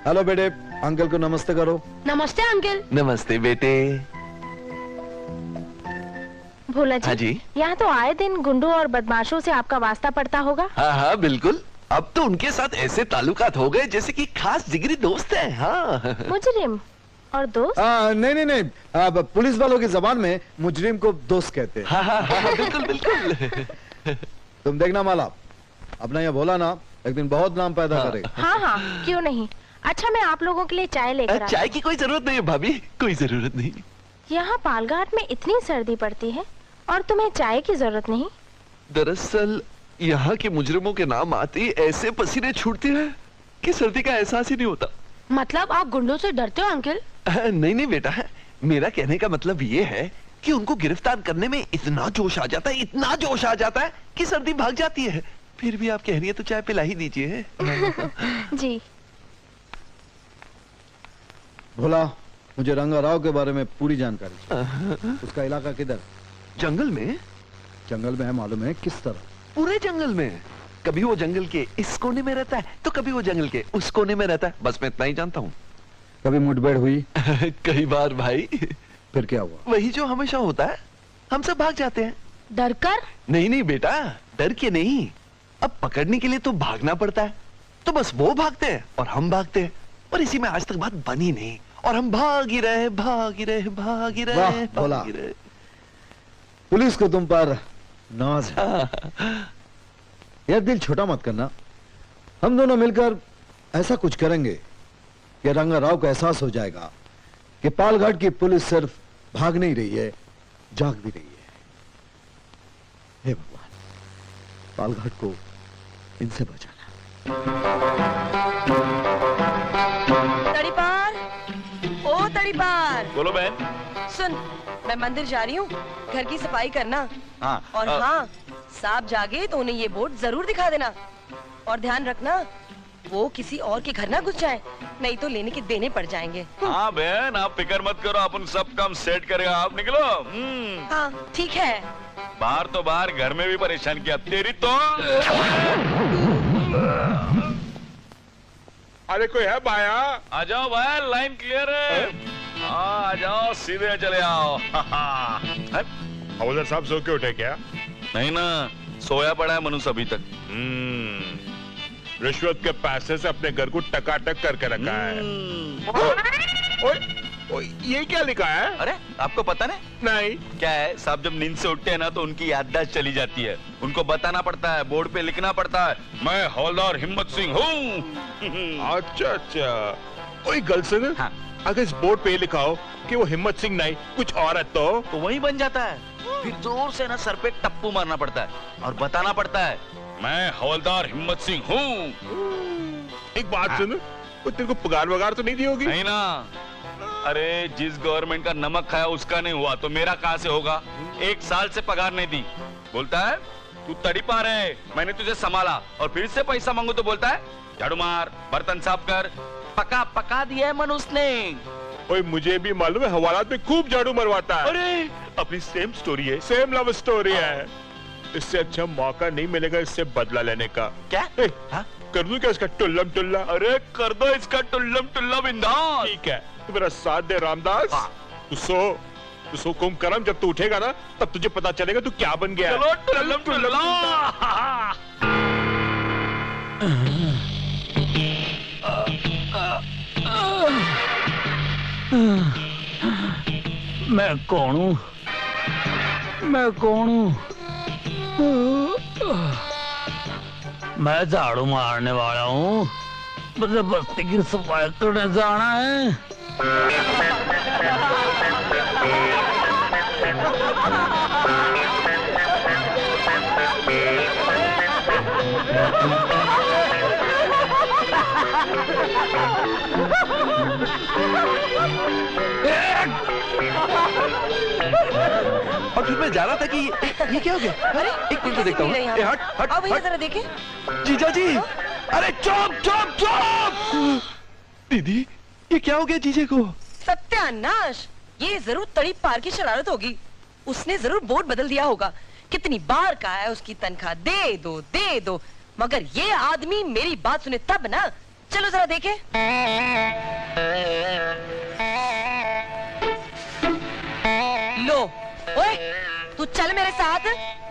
हेलो बेटे, अंकल को नमस्ते करो। नमस्ते अंकल। नमस्ते बेटे। भोला जी, हाँ जी, यहाँ तो आए दिन गुंडों और बदमाशों से आपका वास्ता पड़ता होगा। हाँ हाँ बिल्कुल। अब तो उनके साथ ऐसे ताल्लुकात हो गए जैसे कि खास जिगरी दोस्त हैं। हाँ। मुजरिम और दोस्त? नहीं, अब पुलिस वालों की जबान में मुजरिम को दोस्त कहते हैं। हाँ, बिल्कुल बिल्कुल। तुम देखना माला, अपना यह भोला ना एक दिन बहुत नाम पैदा करेगा। हाँ, क्यों नहीं। अच्छा, मैं आप लोगों के लिए चाय लेकर चाय की कोई जरूरत नहीं है भाभी, कोई जरूरत नहीं। यहाँ पालघाट में इतनी सर्दी पड़ती है और तुम्हें चाय की जरूरत नहीं? दरअसल यहाँ के मुजरिमों के नाम आते ही ऐसे पसीने छूटते हैं कि सर्दी का एहसास ही नहीं होता। मतलब आप गुंडों से डरते हो अंकल? नहीं नहीं बेटा, मेरा कहने का मतलब ये है कि उनको गिरफ्तार करने में इतना जोश आ जाता है, इतना जोश आ जाता है कि सर्दी भाग जाती है। फिर भी आप कह रही है तो चाय पिला ही दीजिए। जी। भोला, मुझे रंगा राव के बारे में पूरी जानकारी चाहिए। उसका इलाका किधर? जंगल में। जंगल में है, मालूम है किस तरह? पूरे जंगल में। कभी वो जंगल के इस कोने में रहता है तो कभी वो जंगल के उस कोने में रहता है, बस मैं इतना ही जानता हूँ। कभी मुठभेड़ हुई? कई बार भाई। फिर क्या हुआ? वही जो हमेशा होता है, हम सब भाग जाते हैं। डर कर? नहीं नहीं बेटा, डर के नहीं, अब पकड़ने के लिए तो भागना पड़ता है, तो बस वो भागते हैं और हम भागते हैं, और इसी में आज तक बात बनी नहीं, और हम भाग ही रहे, भाग ही रहे, भाग ही रहे, वाह भोला, भाग ही रहे। पुलिस को तुम पर नाज है। यार दिल छोटा मत करना, हम दोनों मिलकर ऐसा कुछ करेंगे कि रंगा राव को एहसास हो जाएगा कि पालघाट की पुलिस सिर्फ भाग नहीं रही है, जाग भी रही है। हे भगवान, पालघाट को इनसे बचाना। तड़ीपार, ओ तड़ीपार। बोलो बहन। सुन, मैं मंदिर जा रही हूँ, घर की सफाई करना। हाँ। और हाँ, सांप जागे तो उन्हें ये बोर्ड जरूर दिखा देना, और ध्यान रखना वो किसी और के घर ना घुस जाए, नहीं तो लेने के देने पड़ जाएंगे। हाँ बहन, आप फिक्र मत करो, अपन सब काम सेट करेगा, आप निकलो। हाँ ठीक है। बाहर तो बाहर, घर में भी परेशान किया तेरी तो। अरे कोई है बाया? आ जाओ भाई, लाइन क्लियर है। हाँ आ जाओ, सीधे चले आओ। हवलदार साहब सो के उठे क्या? नहीं ना, सोया पड़ा है मनुष्य अभी तक। रिश्वत के पैसे से अपने घर को टकाटक करके रखा है। ओए, ये क्या लिखा है? अरे आपको पता नहीं? क्या है साहब, जब नींद से उठते हैं ना तो उनकी याददाश्त चली जाती है, उनको बताना पड़ता है, बोर्ड पे लिखना पड़ता है, मैं हवलदार हिम्मत सिंह हूँ। अच्छा अच्छा। ओए गर्लसन, हाँ। अगर इस बोर्ड पे लिखा हो कि वो हिम्मत सिंह नहीं कुछ और है तो वही बन जाता है। फिर जोर से ना सर पे टप्पू मारना पड़ता है और बताना पड़ता है, मैं हवलदार हिम्मत सिंह हूँ। एक बात सुन, तेरे को पगार वगार तो नहीं दी होगी? नहीं ना। अरे जिस गवर्नमेंट का नमक खाया उसका नहीं हुआ तो मेरा कहाँ से होगा? 1 साल से पगार नहीं दी। बोलता है तू तड़ीपार है, मैंने तुझे संभाला, और फिर से पैसा मांगू तो बोलता है झाड़ू मार, बर्तन साफ कर। पका दिया है मनुष्य ने। ओए मुझे भी मालूम है, हवालात में खूब झाड़ू मरवाता है। अरे अपनी सेम स्टोरी है, सेम लव स्टोरी है। इससे अच्छा मौका नहीं मिलेगा इससे बदला लेने का। क्या? कर दूं क्या इसका टुल्लम टुल्ला? अरे कर दो इसका टुल्लम टुल्ला बिंदास। ठीक है, तू मेरा साथ दे रामदास। तू सो कुम करम, जब तू उठेगा ना तब तुझे पता चलेगा तू क्या बन गया। चलो टुल्लम टुल्ला। मैं कौन हूँ? मैं कौन हूँ? मैं झाड़ू मारने वाला हूँ, मुझे बस्ती की सफाई करने जाना है। और फिर मैं जा रहा था कि ये क्या हो गया? अरे एक मिनट देखता हूँ। हट हट अब हट। जरा देखें। जीजा जी, अरे चुप चुप चुप। दीदी, ये क्या हो गया जीजे को? सत्यानाश, ये जरूर तड़ीपार की शरारत होगी। उसने जरूर बोर्ड बदल दिया होगा। कितनी बार कहा है उसकी तनख्वाह दे दो, मगर ये आदमी मेरी बात सुने तब ना। चलो जरा देखें। लो, ओए, तू चल मेरे साथ।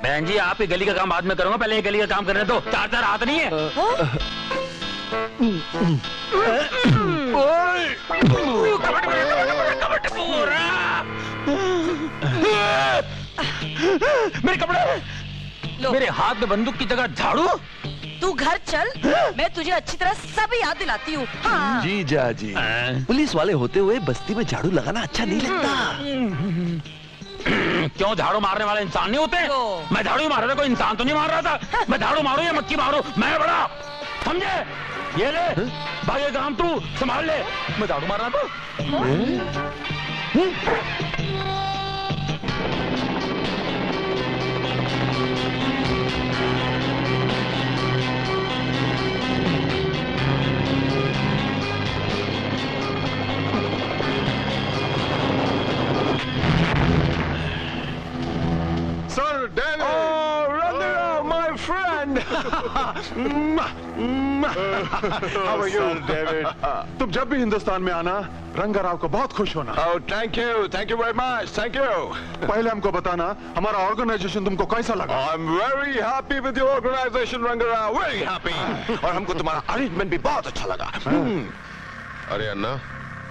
बहन जी, आप ये गली का काम बाद में करूंगा, पहले ये गली का काम करने दो। 4 हाथ नहीं है। मेरे कपड़े, मेरे हाथ में बंदूक की जगह झाड़ू। तू घर चल, मैं तुझे अच्छी तरह सब याद दिलाती हूँ। हाँ। जीजा जी, पुलिस वाले होते हुए बस्ती में झाड़ू लगाना अच्छा नहीं लगता। क्यों? झाड़ू मारने वाले इंसान नहीं होते? मैं झाड़ू मार रहा था, कोई इंसान तो नहीं मार रहा था। मैं झाड़ू मारू या मक्खी मारू, मैं बड़ा, समझे? ये ले भाई, काम तू संभाल ले। मैं झाड़ू मार रहा था। Sir David, my friend. How are you, David? तुम जब भी हिंदुस्तान में आना, रंगाराव को बहुत खुश होना। Oh, thank you very much, thank you. पहले हमको बताना हमारा ऑर्गेनाइजेशन तुमको कैसा लगा? I'm very happy with your organization, Rangarao. Very happy. और हमको तुम्हारा अरेंजमेंट भी बहुत अच्छा लगा। अरे अन्ना,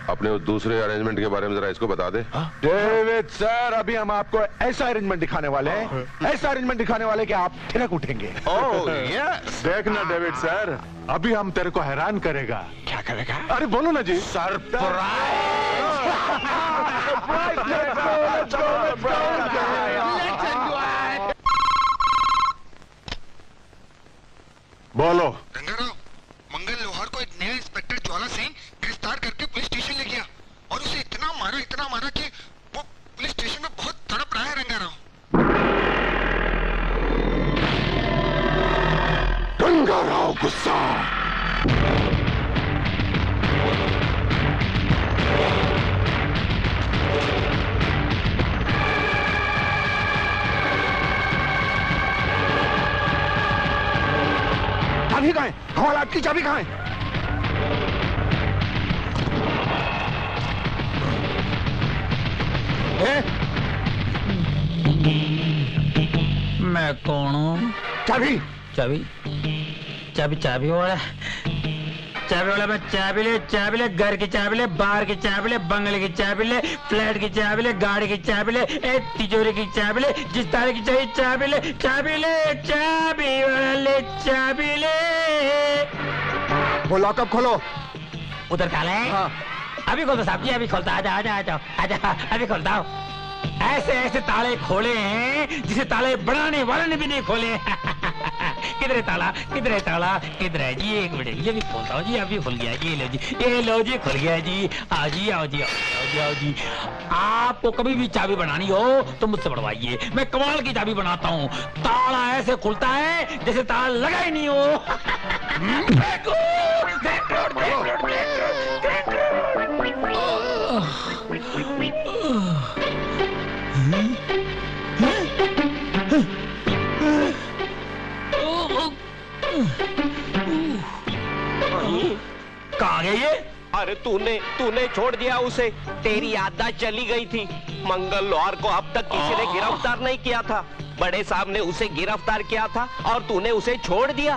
अपने उस दूसरे अरेंजमेंट के बारे में जरा इसको बता दे। डेविड सर, अभी हम आपको ऐसा अरेंजमेंट दिखाने वाले हैं, ऐसा अरेंजमेंट दिखाने वाले कि आप थिरक उठेंगे। Oh, yes. देखना डेविड सर, अभी हम तेरे को हैरान करेगा। क्या करेगा? अरे बोलो ना जी। बोलो। रंगाराव, मंगल लोहार को एक नया इंस्पेक्टर ज्वाला सिंह गिरफ्तार करके पुलिस स्टेशन ले गया और उसे इतना मारा कि वो पुलिस स्टेशन में बहुत तड़प रहा है। रंगाराव गुस्सा। चाबी कहाँ है? हवालात की चाबी कहाँ है? मैं कौन हूँ? चाबी चाबी चाबी चाबी वाला, मैं चाबी ले, घर की चाबी ले, बाहर की चाबी ले, बंगले की चाबी ले, फ्लैट की चाबी ले, गाड़ी की चाबी ले, तिजोरी की चाबी ले, जिस तरह की चाहिए चाबी ले, चाबी ले। वो लॉकअप खोलो। उधर काला है? हाँ। अभी खोलता साहब जी, अभी खोलता। आजा, अभी खोलता हूँ। ऐसे ताले खोले हैं जिसे ताले बनाने वाले ने भी नहीं खोले। किधर है ताला? किधर है जी? एक मिनट, ये भी खोलता हूँ जी। अभी खुल गया। ये लो जी, खुल गया जी। आओ जी। आपको कभी भी चाबी बनानी हो तो मुझसे बढ़वाइए, मैं कमाल की चाबी बनाता हूँ। ताला ऐसे खुलता है जैसे ताला लगा ही नहीं हो। कहाँ गए ये? अरे तूने छोड़ दिया उसे, तेरी याददाश्त चली गई थी। मंगल लोहार को अब तक किसी ने गिरफ्तार नहीं किया था। बड़े साहब ने उसे गिरफ्तार किया था और तूने उसे छोड़ दिया।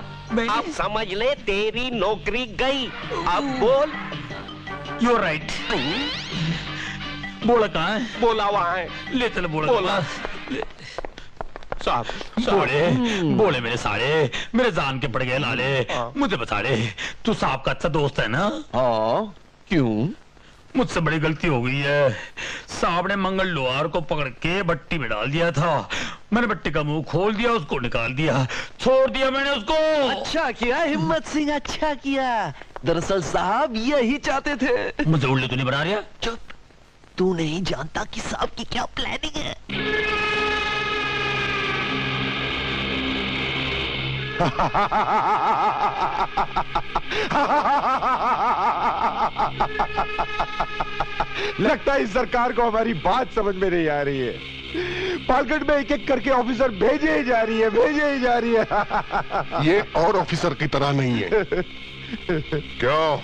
अब समझ ले, तेरी नौकरी गई। अब बोल। You're right. बोला कहाँ है? बोला वहाँ है। ले चल बोला। साहब बोले मेरे साले, मेरे जान के पड़ गए लाले, मुझे बता दे, तू साहब का अच्छा दोस्त है ना? हाँ, क्यों? मुझसे बड़ी गलती हो गई है। साहब ने मंगल लोहार को पकड़ के भट्टी में डाल दिया था। मैंने भट्टी का मुंह खोल दिया, उसको निकाल दिया, छोड़ दिया मैंने उसको। अच्छा किया हिम्मत सिंह, अच्छा किया। दरअसल साहब यही चाहते थे। मुझे उल्लू तो नहीं बना रहा? चुप, तू नहीं जानता कि साहब की क्या प्लानिंग है। लगता है इस सरकार को हमारी बात समझ में नहीं आ रही है। पालगढ़ में एक एक करके ऑफिसर भेजे ही जा रही है। ये और ऑफिसर की तरह नहीं है। क्यों?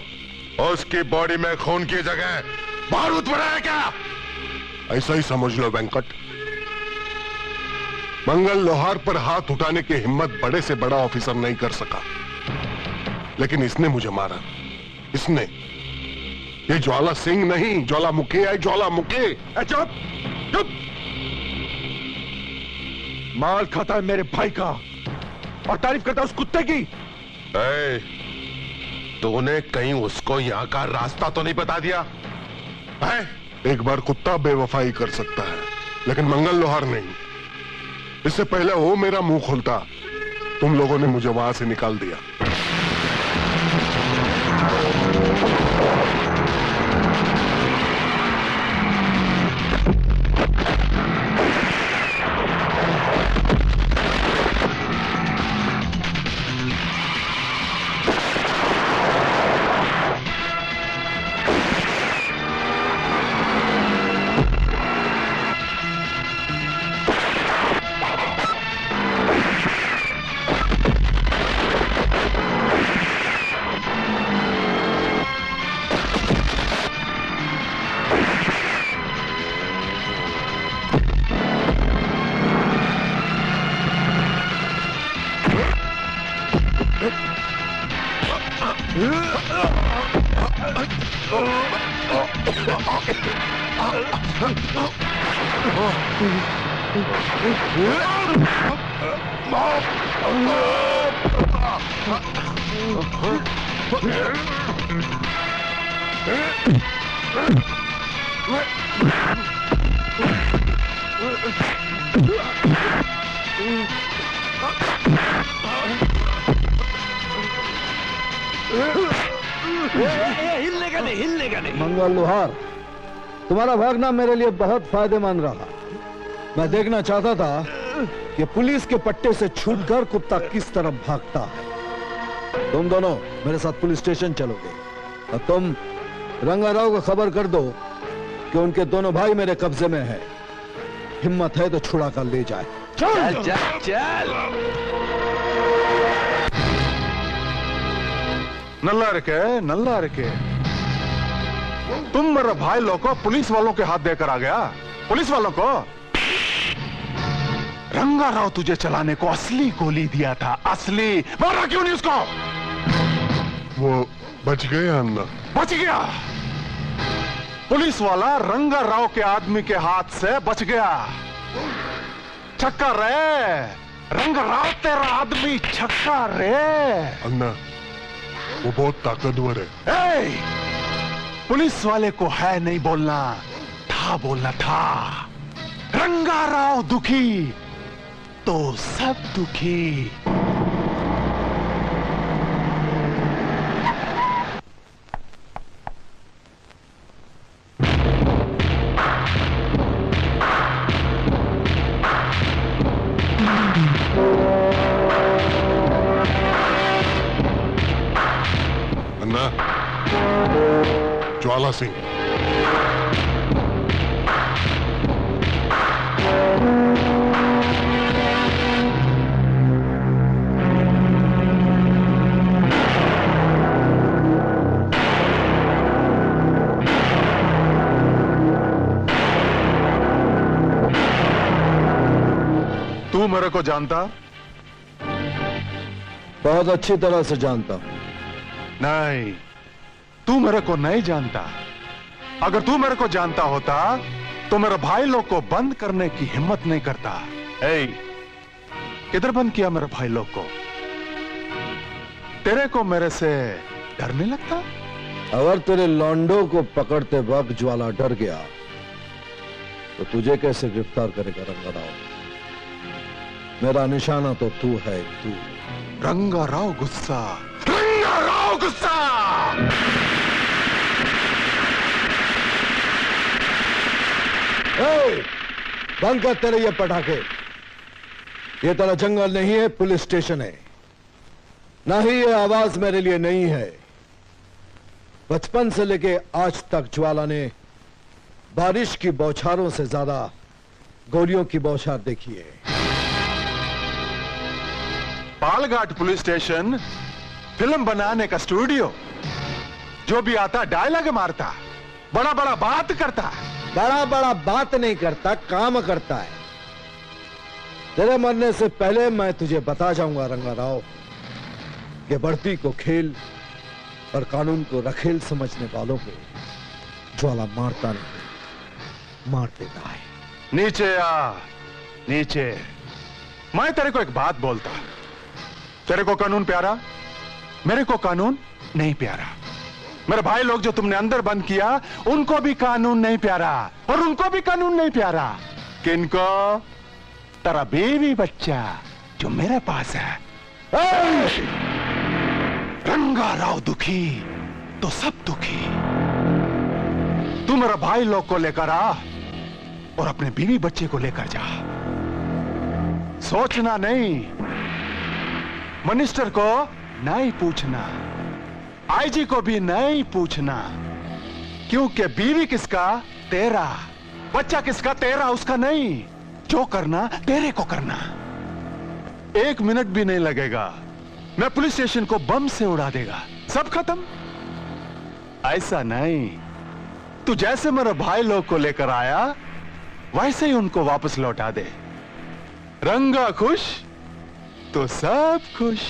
उसकी बॉडी में खून की जगह बारूद पड़ा है क्या? ऐसा ही समझ लो वेंकट। मंगल लोहार पर हाथ उठाने की हिम्मत बड़े से बड़ा ऑफिसर नहीं कर सका, लेकिन इसने मुझे मारा। इसने, ये ज्वाला सिंह नहीं, ज्वालामुखी है, ज्वालामुखी। चुप। माल खाता है मेरे भाई का और तारीफ करता है उस कुत्ते की। तूने कहीं उसको यहाँ का रास्ता तो नहीं बता दिया है? एक बार कुत्ता बेवफाई कर सकता है, लेकिन मंगल लोहार नहीं। इससे पहले वो मेरा मुंह खोलता, तुम लोगों ने मुझे वहां से निकाल दिया। हिलने का नहीं। मंगल लोहार, तुम्हारा भागना मेरे लिए बहुत फायदेमंद रहा। मैं देखना चाहता था कि पुलिस के पट्टे से छूटकर कुत्ता किस तरफ भागता है। तुम दोनों मेरे साथ पुलिस स्टेशन चलोगे और तुम रंगाराव को खबर कर दो कि उनके दोनों भाई मेरे कब्जे में है। हिम्मत है तो छुड़ा कर ले जाए। चल चल चल। नल्ला रखे तुम मेरे भाई लोग को पुलिस वालों के हाथ देकर आ गया। पुलिस वालों को रंगाराव तुझे चलाने को असली गोली दिया था, असली। मारा क्यों नहीं उसको? वो बच गए अन्ना। बच गया। पुलिस वाला रंगाराव के आदमी के हाथ से बच गया। छक्का रे रंगाराव, तेरा आदमी छक्का रे। अन्ना वो बहुत ताकतवर है। पुलिस वाले को है नहीं बोलना, था बोलना था। रंगाराव दुखी तो सब दुखी। अन्ना, ज्वाला सिंह। तू मेरे को जानता? बहुत अच्छी तरह से जानता हूं। नहीं, तू मेरे को नहीं जानता। अगर तू मेरे को जानता होता तो मेरे भाई लोग को बंद करने की हिम्मत नहीं करता। किधर बंद किया मेरे भाई लोग को? तेरे को मेरे से डर नहीं लगता? अगर तेरे लॉन्डो को पकड़ते वक्त ज्वाला डर गया तो तुझे कैसे गिरफ्तार करेगा रंगाराव? मेरा निशाना तो तू है, तू। रंगाराव गुस्सा, रंगाराव गुस्सा। बंद कर तेरे ये पटाखे। ये तेरा जंगल नहीं है, पुलिस स्टेशन है। ना ही ये आवाज मेरे लिए नहीं है। बचपन से लेके आज तक ज्वाला ने बारिश की बौछारों से ज्यादा गोलियों की बौछार देखी है। पालघाट पुलिस स्टेशन फिल्म बनाने का स्टूडियो। जो भी आता डायलॉग मारता, बड़ा बड़ा बात करता। बड़ा बड़ा बात नहीं करता, काम करता है। तेरे मरने से पहले मैं तुझे बता जाऊंगा रंगाराव कि बढ़ती को खेल और कानून को रखेल समझने वालों को ज्वाला मारता नहीं, मार देता है। नीचे आ, नीचे। मैं तेरे को एक बात बोलता। तेरे को कानून प्यारा, मेरे को कानून नहीं प्यारा। मेरे भाई लोग जो तुमने अंदर बंद किया, उनको भी कानून नहीं प्यारा और उनको भी कानून नहीं प्यारा। किनको? तेरा बीवी बच्चा जो मेरे पास है। रंगा राव दुखी तो सब दुखी। तू मेरा भाई लोग को लेकर आ और अपने बीवी बच्चे को लेकर जा। सोचना नहीं, मिनिस्टर को नहीं पूछना, आईजी को भी नहीं पूछना, क्योंकि बीवी किसका? तेरा। बच्चा किसका? तेरा, उसका नहीं। जो करना तेरे को करना। 1 मिनट भी नहीं लगेगा, मैं पुलिस स्टेशन को बम से उड़ा देगा, सब खत्म। ऐसा नहीं, तू जैसे मेरे भाई लोग को लेकर आया वैसे ही उनको वापस लौटा दे। रंगा खुश तो सब खुश।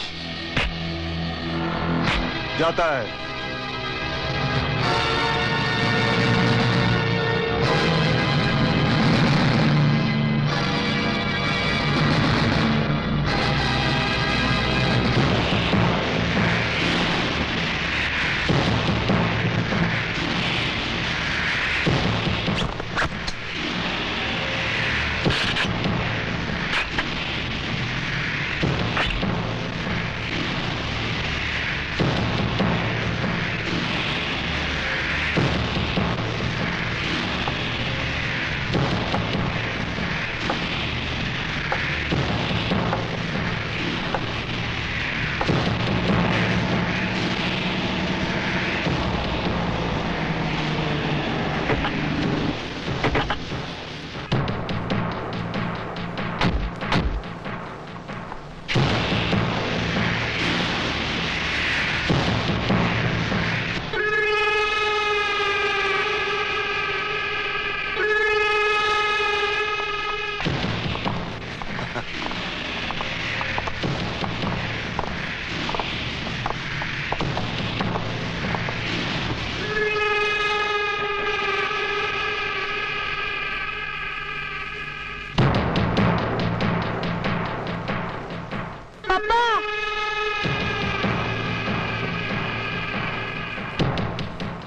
जाता है।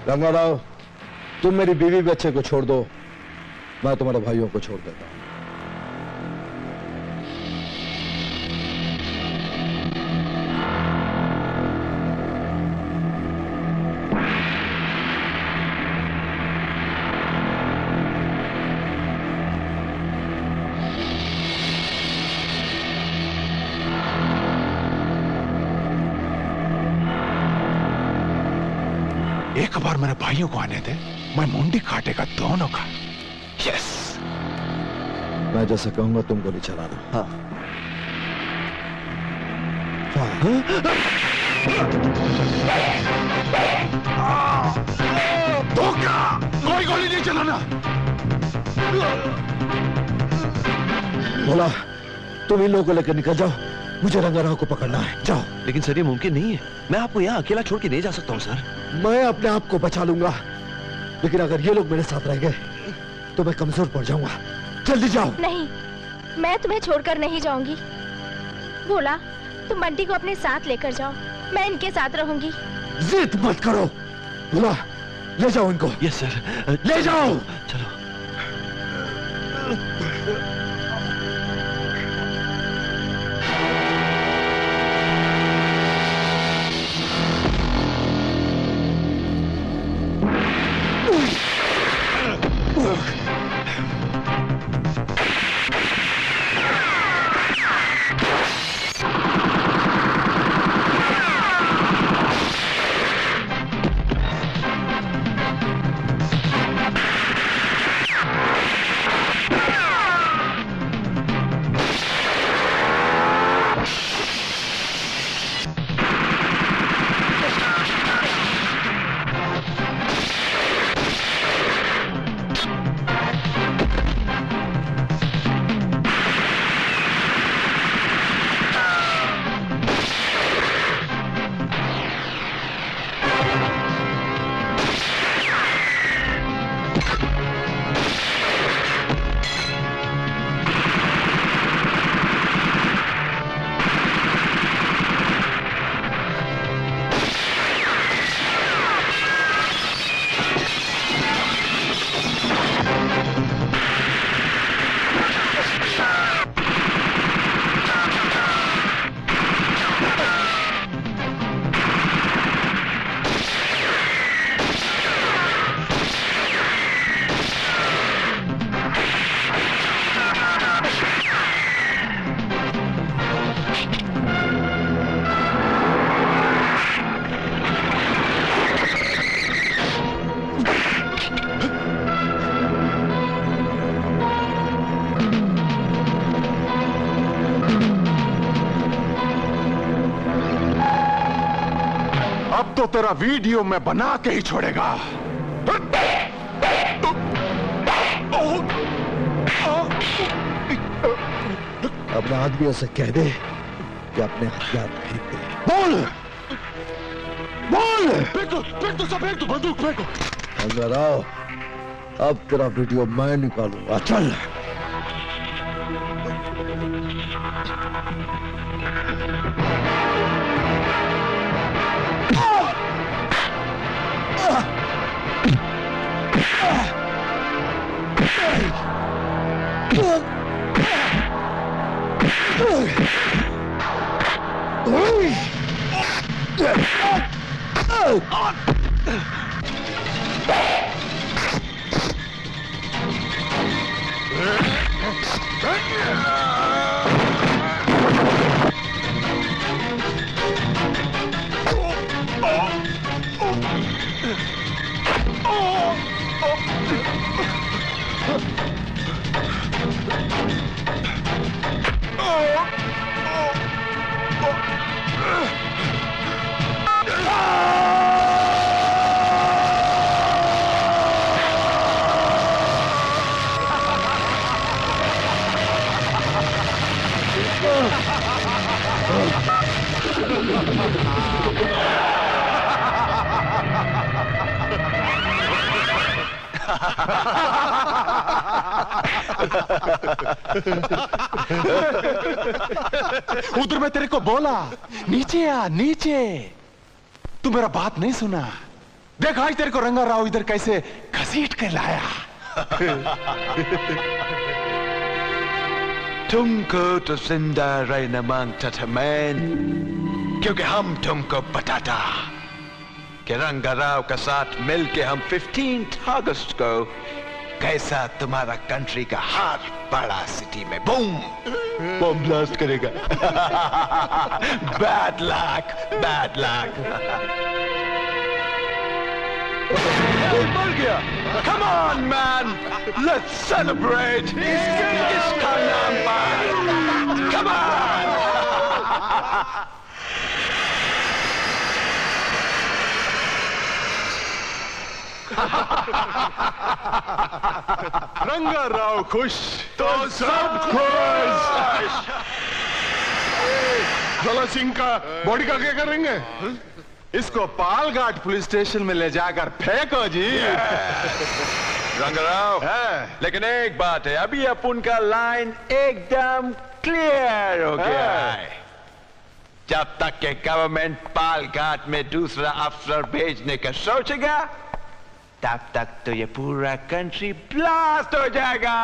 रंगाराव, तुम मेरी बीवी बच्चे को छोड़ दो, मैं तुम्हारे भाइयों को छोड़ देता हूं। एक बार मेरे भाइयों को आने दे, मैं मुंडी काटेगा दोनों का। यस। मैं जैसे कहूंगा तुम गोली चलाना। हाँ। धोखा! कोई गोली नहीं चलाना। बोला, तुम इन लोगों को लेकर निकल जाओ, मुझे रंगाराव को पकड़ना है। जाओ। लेकिन सर ये मुमकिन नहीं है, मैं आपको यहाँ अकेला छोड़ के नहीं जा सकता हूँ सर। मैं अपने आप को बचा लूंगा, लेकिन अगर ये लोग मेरे साथ रह गए तो मैं कमजोर पड़ जाऊंगा। जल्दी जाओ। नहीं, मैं तुम्हें छोड़कर नहीं जाऊंगी। बोला, तुम बंटी को अपने साथ लेकर जाओ, मैं इनके साथ रहूंगी। जिद मत करो। बोला, ले जाओ इनको। Yes sir. ले जाओ। चलो। तो तेरा वीडियो मैं बना के ही छोड़ेगा। अपने आदमियों से कह दे कि अपने हथियार फेंक दे। बोल बोल। फेंक दो सब, फेंक दो बंदूक, फेंको। रंगा राव, अब तेरा वीडियो मैं निकालूंगा। चल। उधर मैं तेरे को बोला, नीचे आ नीचे। तू मेरा बात नहीं सुना। देख आज तेरे को रंगा राव इधर कैसे घसीट कर लाया। तुमको तो जिंदा रहना मांगता था मैन, क्योंकि हम तुमको बताता कि रंगा राव के साथ मिलके हम 15 अगस्त को कैसा तुम्हारा कंट्री का हर बड़ा सिटी में बूम बम ब्लास्ट करेगा। Bad luck, bad luck. मर गया। Come on man, let's celebrate। इसका नाम पर। Come on। रंगा राव खुश तो सब खुश। ज्वाला सिंह का बॉडी का क्या करेंगे? इसको पालघाट पुलिस स्टेशन में ले जाकर फेंको जी। रंगाराव, लेकिन एक बात है, अभी अपन का लाइन एकदम क्लियर हो गया है। जब तक के गवर्नमेंट पालघाट में दूसरा अफसर भेजने का सोचेगा, तब तक तो ये पूरा कंट्री ब्लास्ट हो जाएगा।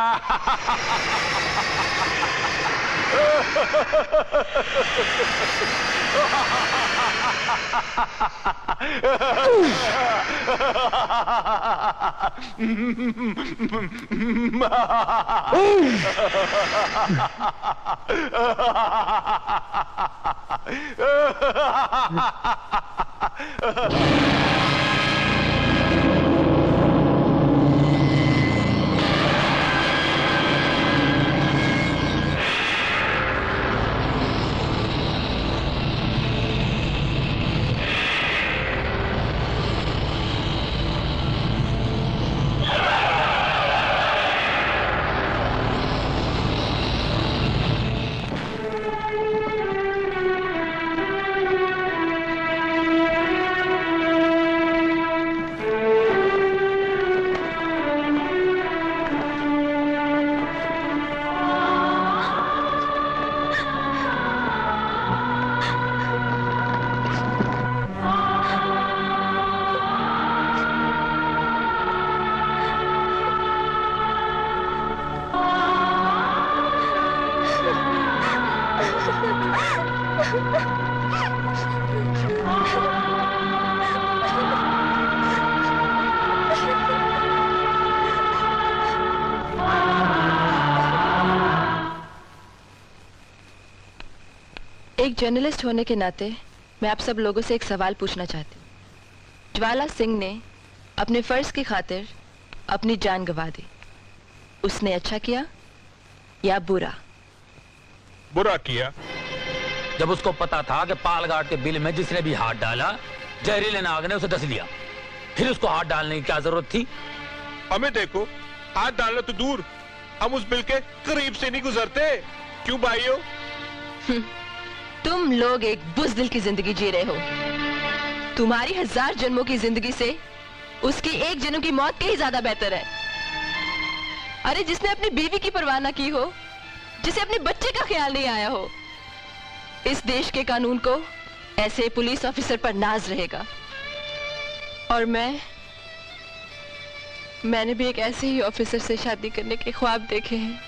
एक जर्नलिस्ट होने के नाते मैं आप सब लोगों से एक सवाल पूछना चाहती हूँ। ज्वाला सिंह ने अपने फर्ज की खातिर अपनी जान गंवा दी। उसने अच्छा किया या बुरा? बुरा किया। जब उसको पता था कि पालघाट के बिल में जिसने भी हाथ डाला जहरीले नाग ने उसे डस लिया, फिर उसको हाथ डालने की क्या जरूरत थी? हमें देखो, हाथ डालना तो दूर, हम उस बिल के करीब से नहीं गुजरते। क्यों भाइयों? तुम लोग एक बुज़दिल की जिंदगी जी रहे हो। तुम्हारी 1000 जन्मों की जिंदगी से उसकी एक जन्म की मौत कहीं ज्यादा बेहतर है। अरे जिसने अपनी बीवी की परवाह न की हो, जिसे अपने बच्चे का ख्याल नहीं आया हो, इस देश के कानून को ऐसे पुलिस ऑफिसर पर नाज रहेगा। और मैंने भी एक ऐसे ही ऑफिसर से शादी करने के ख्वाब देखे हैं,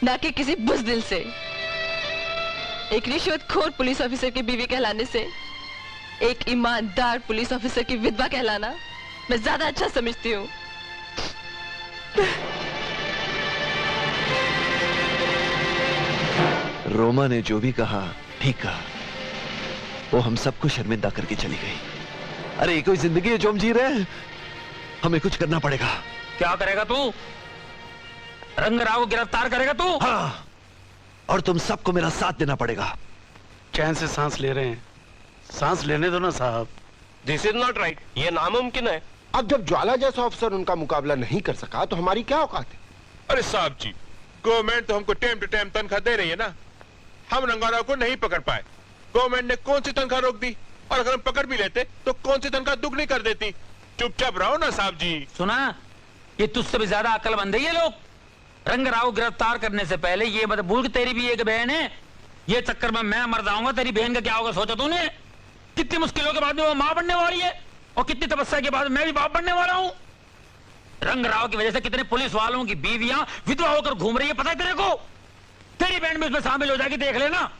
ना कि किसी बुज़दिल से। एक रिश्वतखोर पुलिस ऑफिसर की बीवी कहलाने से एक ईमानदार पुलिस ऑफिसर की विधवा कहलाना मैं ज्यादा अच्छा समझती हूँ। रोमा ने जो भी कहा ठीक कहा, वो हम सबको शर्मिंदा करके चली गई। अरे ये कोई जिंदगी है जो हम जी रहे हैं? हमें कुछ करना पड़ेगा। क्या करेगा तू? रंगराव को गिरफ्तार करेगा तू? हाँ, और तुम सबको मेरा साथ देना पड़ेगा। चैन से सांस ले रहे हैं, सांस लेने दो ना साहब। दिस इज नॉट राइट, ये नामुमकिन है। अब जब ज्वाला जैसा ऑफिसर उनका मुकाबला नहीं कर सका तो हमारी क्या औकात है? अरे साहब जी, गवर्नमेंट तो हमको टाइम टू टाइम तनख्वाह दे रही है ना। हम रंगाराव को नहीं पकड़ पाए, गवर्नमेंट ने कौन सी तनख्वाह रोक दी? और अगर हम पकड़ भी लेते तो कौन सी तनख्वाह दुगनी कर देती? चुपचाप रहो ना साहब जी। सुना, ये तुझसे भी ज्यादा अक्लमंद है ये लोग। रंगराव गिरफ्तार करने से पहले ये मत भूल कि तेरी भी एक बहन है। ये चक्कर में मैं मर जाऊंगा, तेरी बहन का क्या होगा सोचा तूने? कितनी मुश्किलों के बाद में वो मां बनने वाली है, और कितनी तपस्या के बाद मैं भी बाप बनने वाला हूं। रंगराव की वजह से कितने पुलिस वालों की बीवियां विधवा होकर घूम रही है, पता है तेरे को? तेरी बहन भी उसमें शामिल हो जाएगी, देख लेना।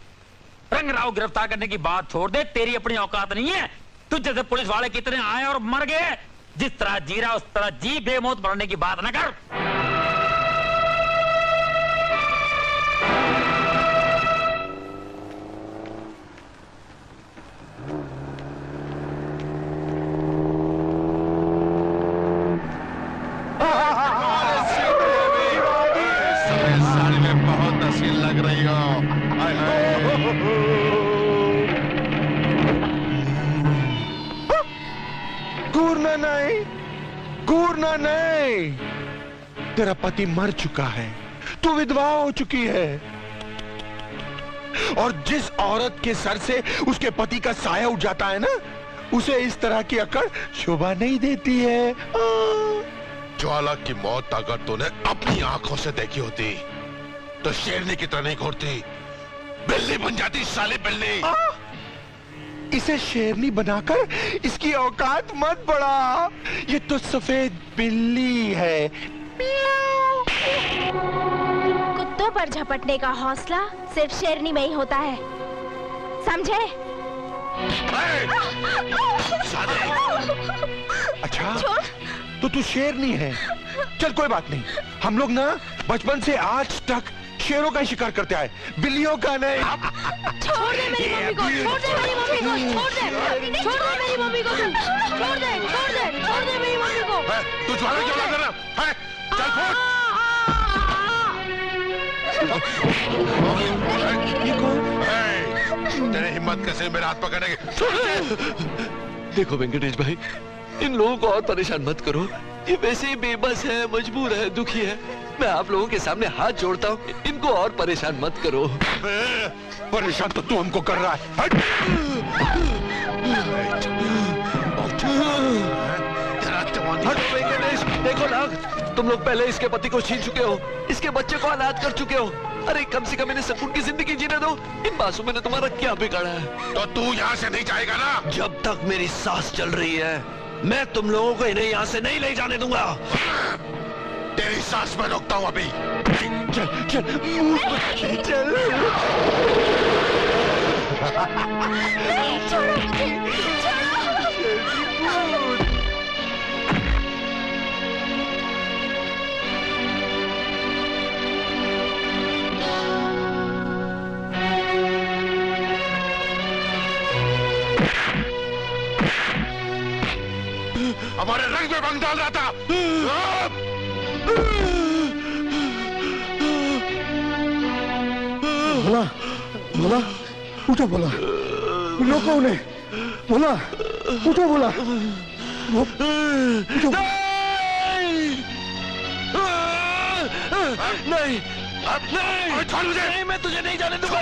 रंगराव गिरफ्तार करने की बात छोड़ दे, तेरी अपनी औकात नहीं है। तुझ जैसे पुलिस वाले कितने आए और मर गए। जिस तरह जी रहा उस तरह जी, बेमौत मरने की बात न कर। साड़ी में बहुत हसीन लग रही हो। घूरना नहीं, घूरना नहीं। तेरा पति मर चुका है, तू विधवा हो चुकी है, और जिस औरत के सर से उसके पति का साया उठ जाता है ना, उसे इस तरह की अकड़ शोभा नहीं देती है। ज्वाला की मौत अगर तूने अपनी आंखों से देखी होती तो शेरनी की तरह नहीं घूरती, बिल्ली बन जाती, साली बिल्ली। इसे शेरनी बनाकर इसकी औकात मत बढ़ा, ये तो सफेद बिल्ली है। कुत्तों पर झपटने का हौसला सिर्फ शेरनी में ही होता है, समझे? अच्छा, तो तू शेरनी है। चल कोई बात नहीं, हम लोग ना बचपन से आज तक शेरों का शिकार करते आए, बिल्लियों का नहीं। छोड़ दे मेरी मम्मी को, छोड़ दे मेरी मम्मी को, छोड़ दे, छोड़ दे मेरी मम्मी को, छोड़ दे, छोड़ दे, छोड़ दे मेरी मम्मी को। तू ज्वाला क्या कर रहा है? चल फोड़। तेरी हिम्मत कैसे मेरा हाथ पकड़ने की? देखो वेंकटेश भाई, इन लोगों को और परेशान मत करो। ये वैसे ही बेबस है, मजबूर है, दुखी है। मैं आप लोगों के सामने हाथ जोड़ता हूँ, इनको और परेशान मत करो। परेशान तो तू हमको कर रहा है। हट। हट वेंकटेश, देखो ना, तुम लोग पहले इसके पति को छीन चुके हो, इसके बच्चे को अनाथ कर चुके हो। अरे कम से कम इन्हें सुकून की जिंदगी जीने दो। इन मासूमों ने तुम्हारा क्या बिगाड़ा है? तो तू यहाँ से नहीं जाएगा ना? जब तक मेरी सांस चल रही है, मैं तुम लोगों को इन्हें यहाँ से नहीं ले जाने दूंगा। तेरी सांस में रोकता हूँ अभी। चल चल चल। छोड़ो मुझे, छोड़ो। हमारे रंग में भंग डाल रहा था। बोला बोला, उठो बोला, रोको उन्हें। बोला उठो बोला नहीं नहीं छोड़ मुझे। नहीं मैं तुझे नहीं जाने दूंगा।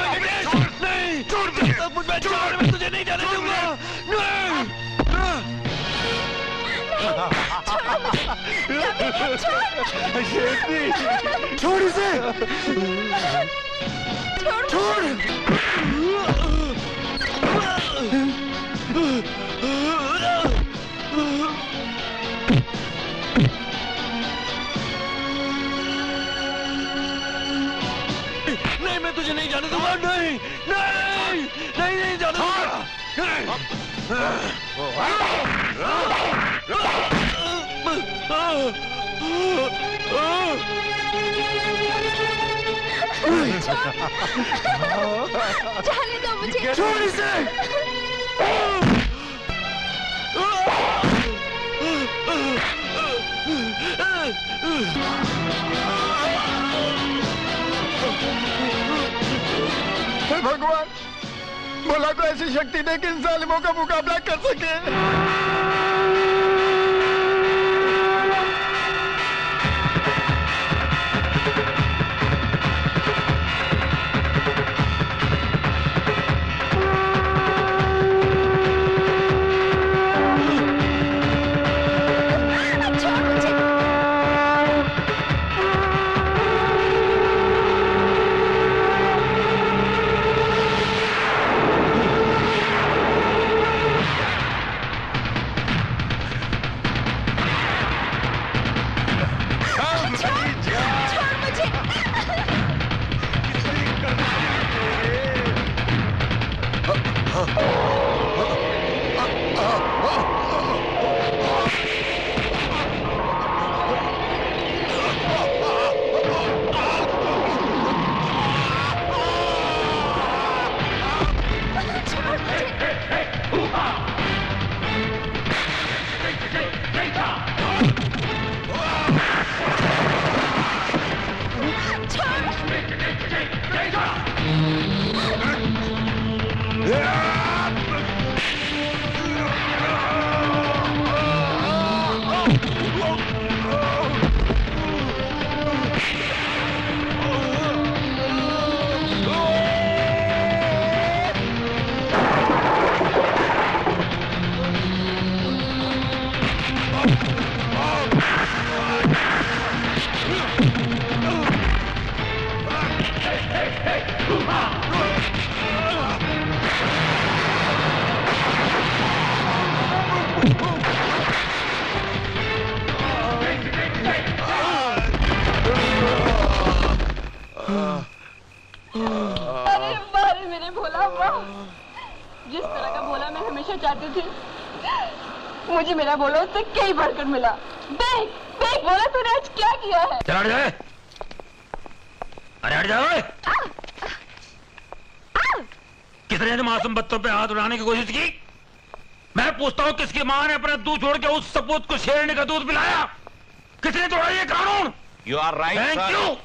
नहीं छोड़ मैं तुझे नहीं जाने दूंगा। छोड़ इसे छोड़। नहीं मैं तुझे नहीं जाने दूंगा। नहीं नहीं नहीं नहीं जाने दूंगा। जाने दो मुझे। छोड़ इसे। हे भगवान, भोला को ऐसी शक्ति दे कि इन जालिमों का मुकाबला कर सके। जिस तरह का भोला मैं हमेशा चाहती थी, मुझे मेरा भोला उससे कई बढ़कर मिला। देख देख भोला, तूने आज क्या किया है? चल हट जाए। अरे हट जाओ। किसने मासूम बच्चों पे हाथ उड़ाने की कोशिश की? मैं पूछता हूँ, किसकी माँ ने अपना दूध छोड़ के उस सपूत को शेरनी का दूध पिलाया? किसने तोड़ा ये कानून? You are right sir. Thank you.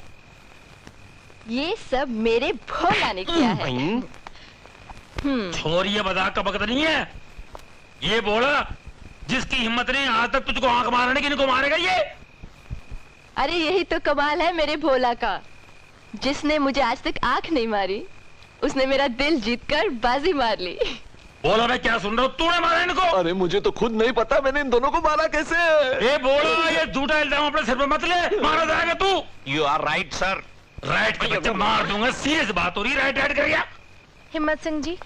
ये सब मेरे भोला ने किया है। छोरी, ये मजाक का वक्त नहीं है। ये बोला जिसकी हिम्मत नहीं आज तक तुझको आंख मारने की, इनको मारेगा ये। अरे यही तो कमाल है मेरे भोला का। जिसने मुझे आज तक आंख नहीं मारी, उसने मेरा दिल जीतकर बाजी मार ली। बोला मैं क्या सुन रहा हूँ? तूने मारा इनको? अरे मुझे तो खुद नहीं पता मैंने इन दोनों को मारा कैसे। ये बोला, ये झूठा इल्जाम अपने सिर पे मत ले, मारा जाएगा तू। You are right sir. Right के बच्चे मार दूंगा, सीरियस बात हो रही। राइट राइट कर गया। हिम्मत सिंह जी,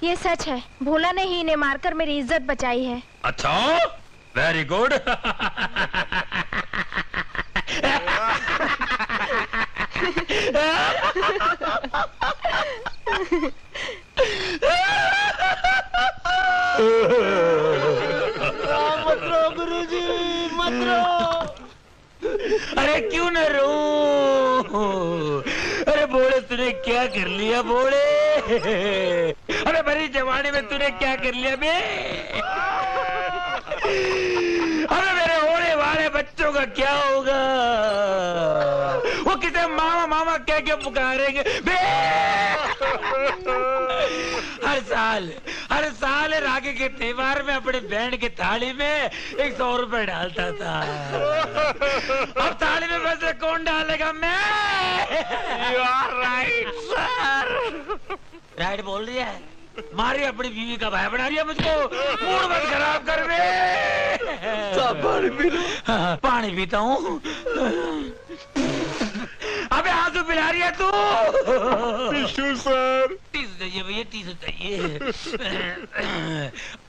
ये सच है, भोला ने ही इन्हें मारकर मेरी इज्जत बचाई है। अच्छा, वेरी गुड। मत रो गुरुजी, मत रो। अरे क्यों न रो? अरे बोले, तूने क्या कर लिया बोले? अरे मेरी जवानी में तूने क्या कर लिया बे? अरे मेरे होने वाले बच्चों का क्या होगा? वो किसे मामा मामा कह के पुकारेंगे बे? हर साल राखी के त्योहार में अपने बैंड की थाली में 100 रुपए डालता था। अब थाली में पैसे कौन डालेगा? मैं। You are right, sir. Right बोल रही है। मारी अपनी बीवी का भाई बना दिया मुझको। मूड मत खराब कर बे। पानी पी लो। पानी पीता हूँ। अबे आंसू पिला रही है तू। Tissue sir. टिश्यू चाहिए भैया, टिश्यू चाहिए।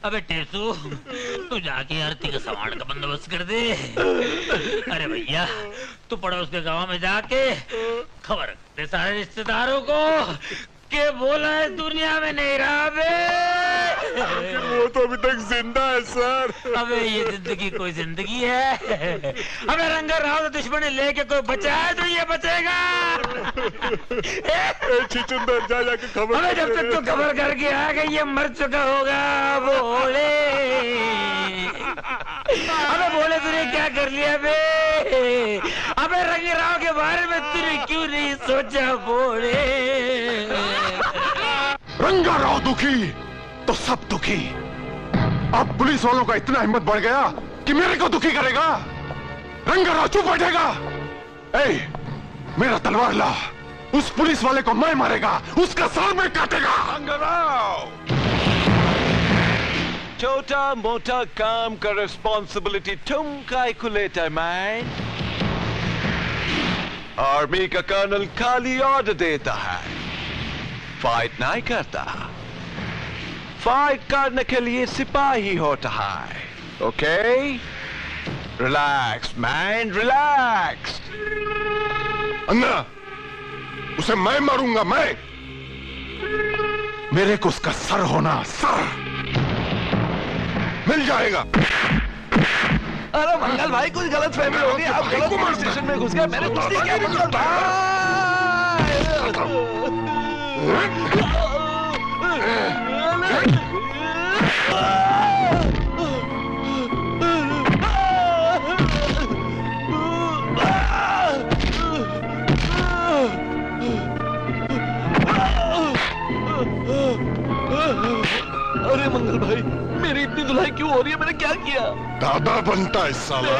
अबे टेसू, तू जाके आरती का सामान का बंदोबस्त कर दे। अरे भैया, तू पड़ोस के गांव में जाके खबर दे सारे रिश्तेदारों को के बोला है दुनिया में नहीं रहा बे। वो तो अभी तक जिंदा है सर। अबे ये जिंदगी कोई जिंदगी है? अबे रंगा राव दुश्मन लेके कोई बचा है तो ये बचेगा। चिचुंदर जा जाके खबर। अबे जब तक तू खबर करके आ गई ये मर चुका होगा बोले। अबे बोले तूने क्या कर लिया बे? अबे रंगे राव के बारे में तूने क्यों नहीं सोचा बोले? रंगा राव दुखी तो सब दुखी। अब पुलिस वालों का इतना हिम्मत बढ़ गया कि मेरे को दुखी करेगा। रंगा राव चुप बैठेगा। ए, मेरा तलवार ला। उस पुलिस वाले को मैं मारेगा, उसका सर में काटेगा। रंगा राव, छोटा मोटा काम का रिस्पॉन्सिबिलिटी तुम काय को लेता मैन? आर्मी का कर्नल खाली ऑर्डर देता है, फाइट नहीं करता। फाइट करने के लिए सिपाही होता है। ओके? Relax man, relax. अन्ना, उसे मैं मारूंगा, मैं। मेरे को उसका सर होना, सर मिल जाएगा। अरे मंगल भाई, कुछ गलत फहमी होगी। आप गलत पुलिस स्टेशन में घुस गए। मैंने कुछ नहीं किया मंगल अरे मंगल भाई, मेरी इतनी धुलाई क्यों हो रही है? मैंने क्या किया? दादा बनता है साला।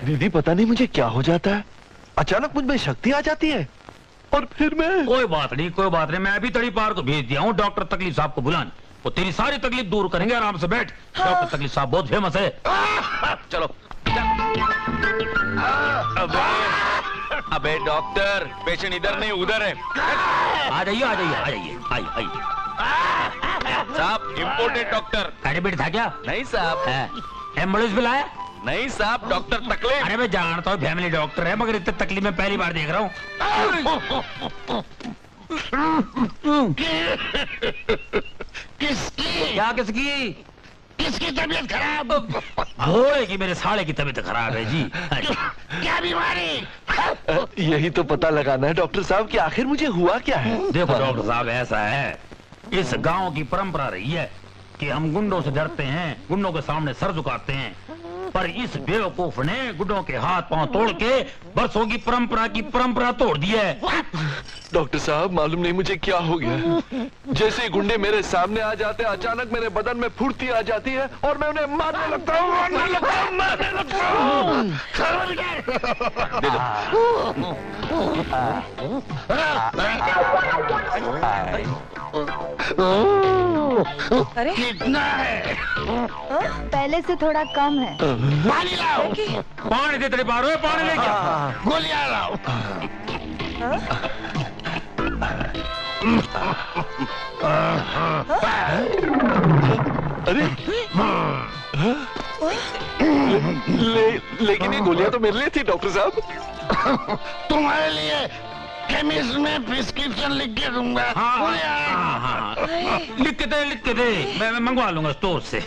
दीदी पता नहीं मुझे क्या हो जाता है, अचानक मुझ में शक्ति आ जाती है और फिर मैं। कोई बात नहीं, कोई बात नहीं, मैं अभी तड़ी पार को भेज दिया हूँ डॉक्टर तकलीफ साहब को बुलाने। वो तेरी सारी तकलीफ दूर करेंगे, आराम से बैठ। हाँ। डॉक्टर तकलीफ साहब बहुत फेमस है। चलो। अबे डॉक्टर, पेशेंट इधर नहीं उधर है। आ जाइए आ जाइए आ जाइए, आइए। साहब इम्पोर्टेड डॉक्टर। एडमिट था क्या? नहीं साहब। एम्बुलेंस बुलाया? नहीं साहब, डॉक्टर तकलीफ। अरे मैं जानता हूँ फैमिली डॉक्टर है, मगर इतने तकलीफ में पहली बार देख रहा हूँ। किसकी? क्या किसकी? किसकी तबीयत खराब? घोड़े की, मेरे साले की तबीयत खराब है जी। क्या बीमारी? यही तो पता लगाना है डॉक्टर साहब कि आखिर मुझे हुआ क्या है। देखो डॉक्टर साहब, ऐसा है, इस गांव की परंपरा रही है कि हम गुंडों से डरते हैं, गुंडों के सामने सर झुकाते हैं, पर इस बेवकूफ ने गुंडों के हाथ पांव तोड़ के बरसों की परंपरा तोड़ दी है। डॉक्टर साहब मालूम नहीं मुझे क्या हो गया, जैसे ही गुंडे मेरे सामने आ जाते हैं अचानक मेरे बदन में फुर्ती आ जाती है और मैं उन्हें मारने लगता हूँ। अरे कितना है? पहले से थोड़ा कम है। पानी लाओ। पानी दे तेरे पारो, पानी लेके आ। गोलियां लाओ। अरे लेकिन ये गोलियां तो मेरे लिए थी डॉक्टर साहब। तुम्हारे लिए केमिस्ट में प्रिस्क्रिप्शन लिख के दूंगा। लिख के दे, मैं मंगवा लूंगा स्टोर से।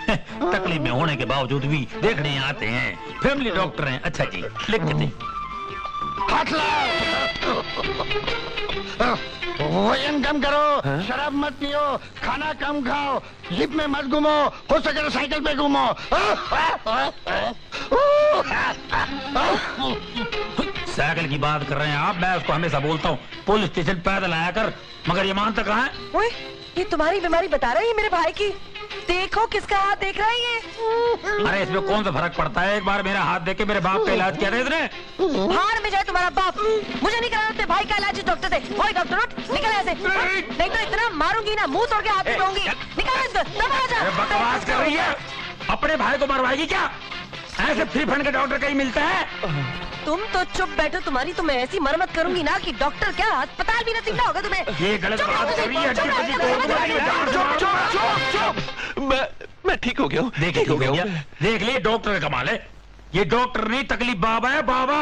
तकलीफ में होने के बावजूद भी देखने आते हैं, फैमिली डॉक्टर हैं। अच्छा जी, लिख के दे। हाथ लाओ। वजन कम करो, शराब मत पियो, खाना कम खाओ, जिप में मत घूमो, हो सके तो साइकिल पे घूमो। साइकिल की बात कर रहे हैं आप? मैं उसको हमेशा बोलता हूँ पुलिस स्टेशन पैदल आया कर, मगर ये मानता कहाँ है? ओए, ये तुम्हारी बीमारी बता रही है मेरे भाई की। देखो किसका हाथ देख रहा है ये। अरे इसमें कौन सा फर्क पड़ता है? एक बार मेरा हाथ देख के मेरे बाप का इलाज किया था इसने। बाहर में जाए तुम्हारा बाप, मुझे नहीं कराना अपने भाई का इलाज डॉक्टर से। ओए डॉक्टर उठ, निकल ऐसे, नहीं तो इतना मारूंगी ना मुंह तोड़ के हाथ दूंगी। निकल इसको, दबा जा। बकवास कर रही है, अपने भाई को मरवाएगी क्या? ऐसे फ्री फंड का डॉक्टर कहीं मिलता है? तुम तो चुप बैठो, तुम्हारी तो मैं ऐसी मरम्मत करूंगी ना कि डॉक्टर क्या अस्पताल भी नसीब ना होगा तुम्हें। ये गलत बात कर रही है। मैं ठीक हो गया हूँ। देख लिए डॉक्टर का कमाल है। ये डॉक्टर नहीं, तकलीफ बाबा है, बाबा।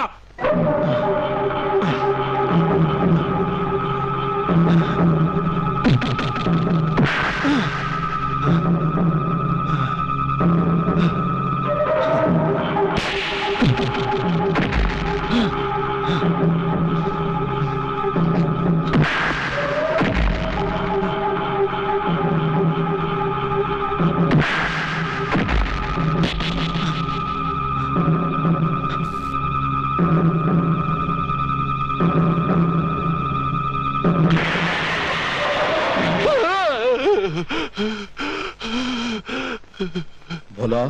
भोला,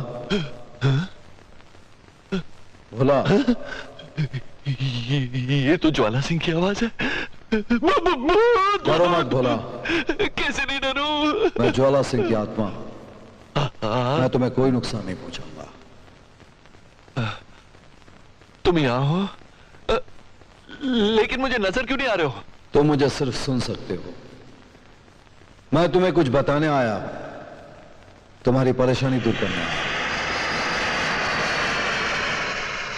भोला, ये तो ज्वाला सिंह की आवाज है। डरो मत भोला। कैसे नहीं डरूं? मैं ज्वाला सिंह की आत्मा, मैं तुम्हें कोई नुकसान नहीं पहुंचाऊंगा। तुम यहाँ हो, लेकिन मुझे नजर क्यों नहीं आ रहे हो? तुम मुझे सिर्फ सुन सकते हो, मैं तुम्हें कुछ बताने आया, तुम्हारी परेशानी दूर करने आया।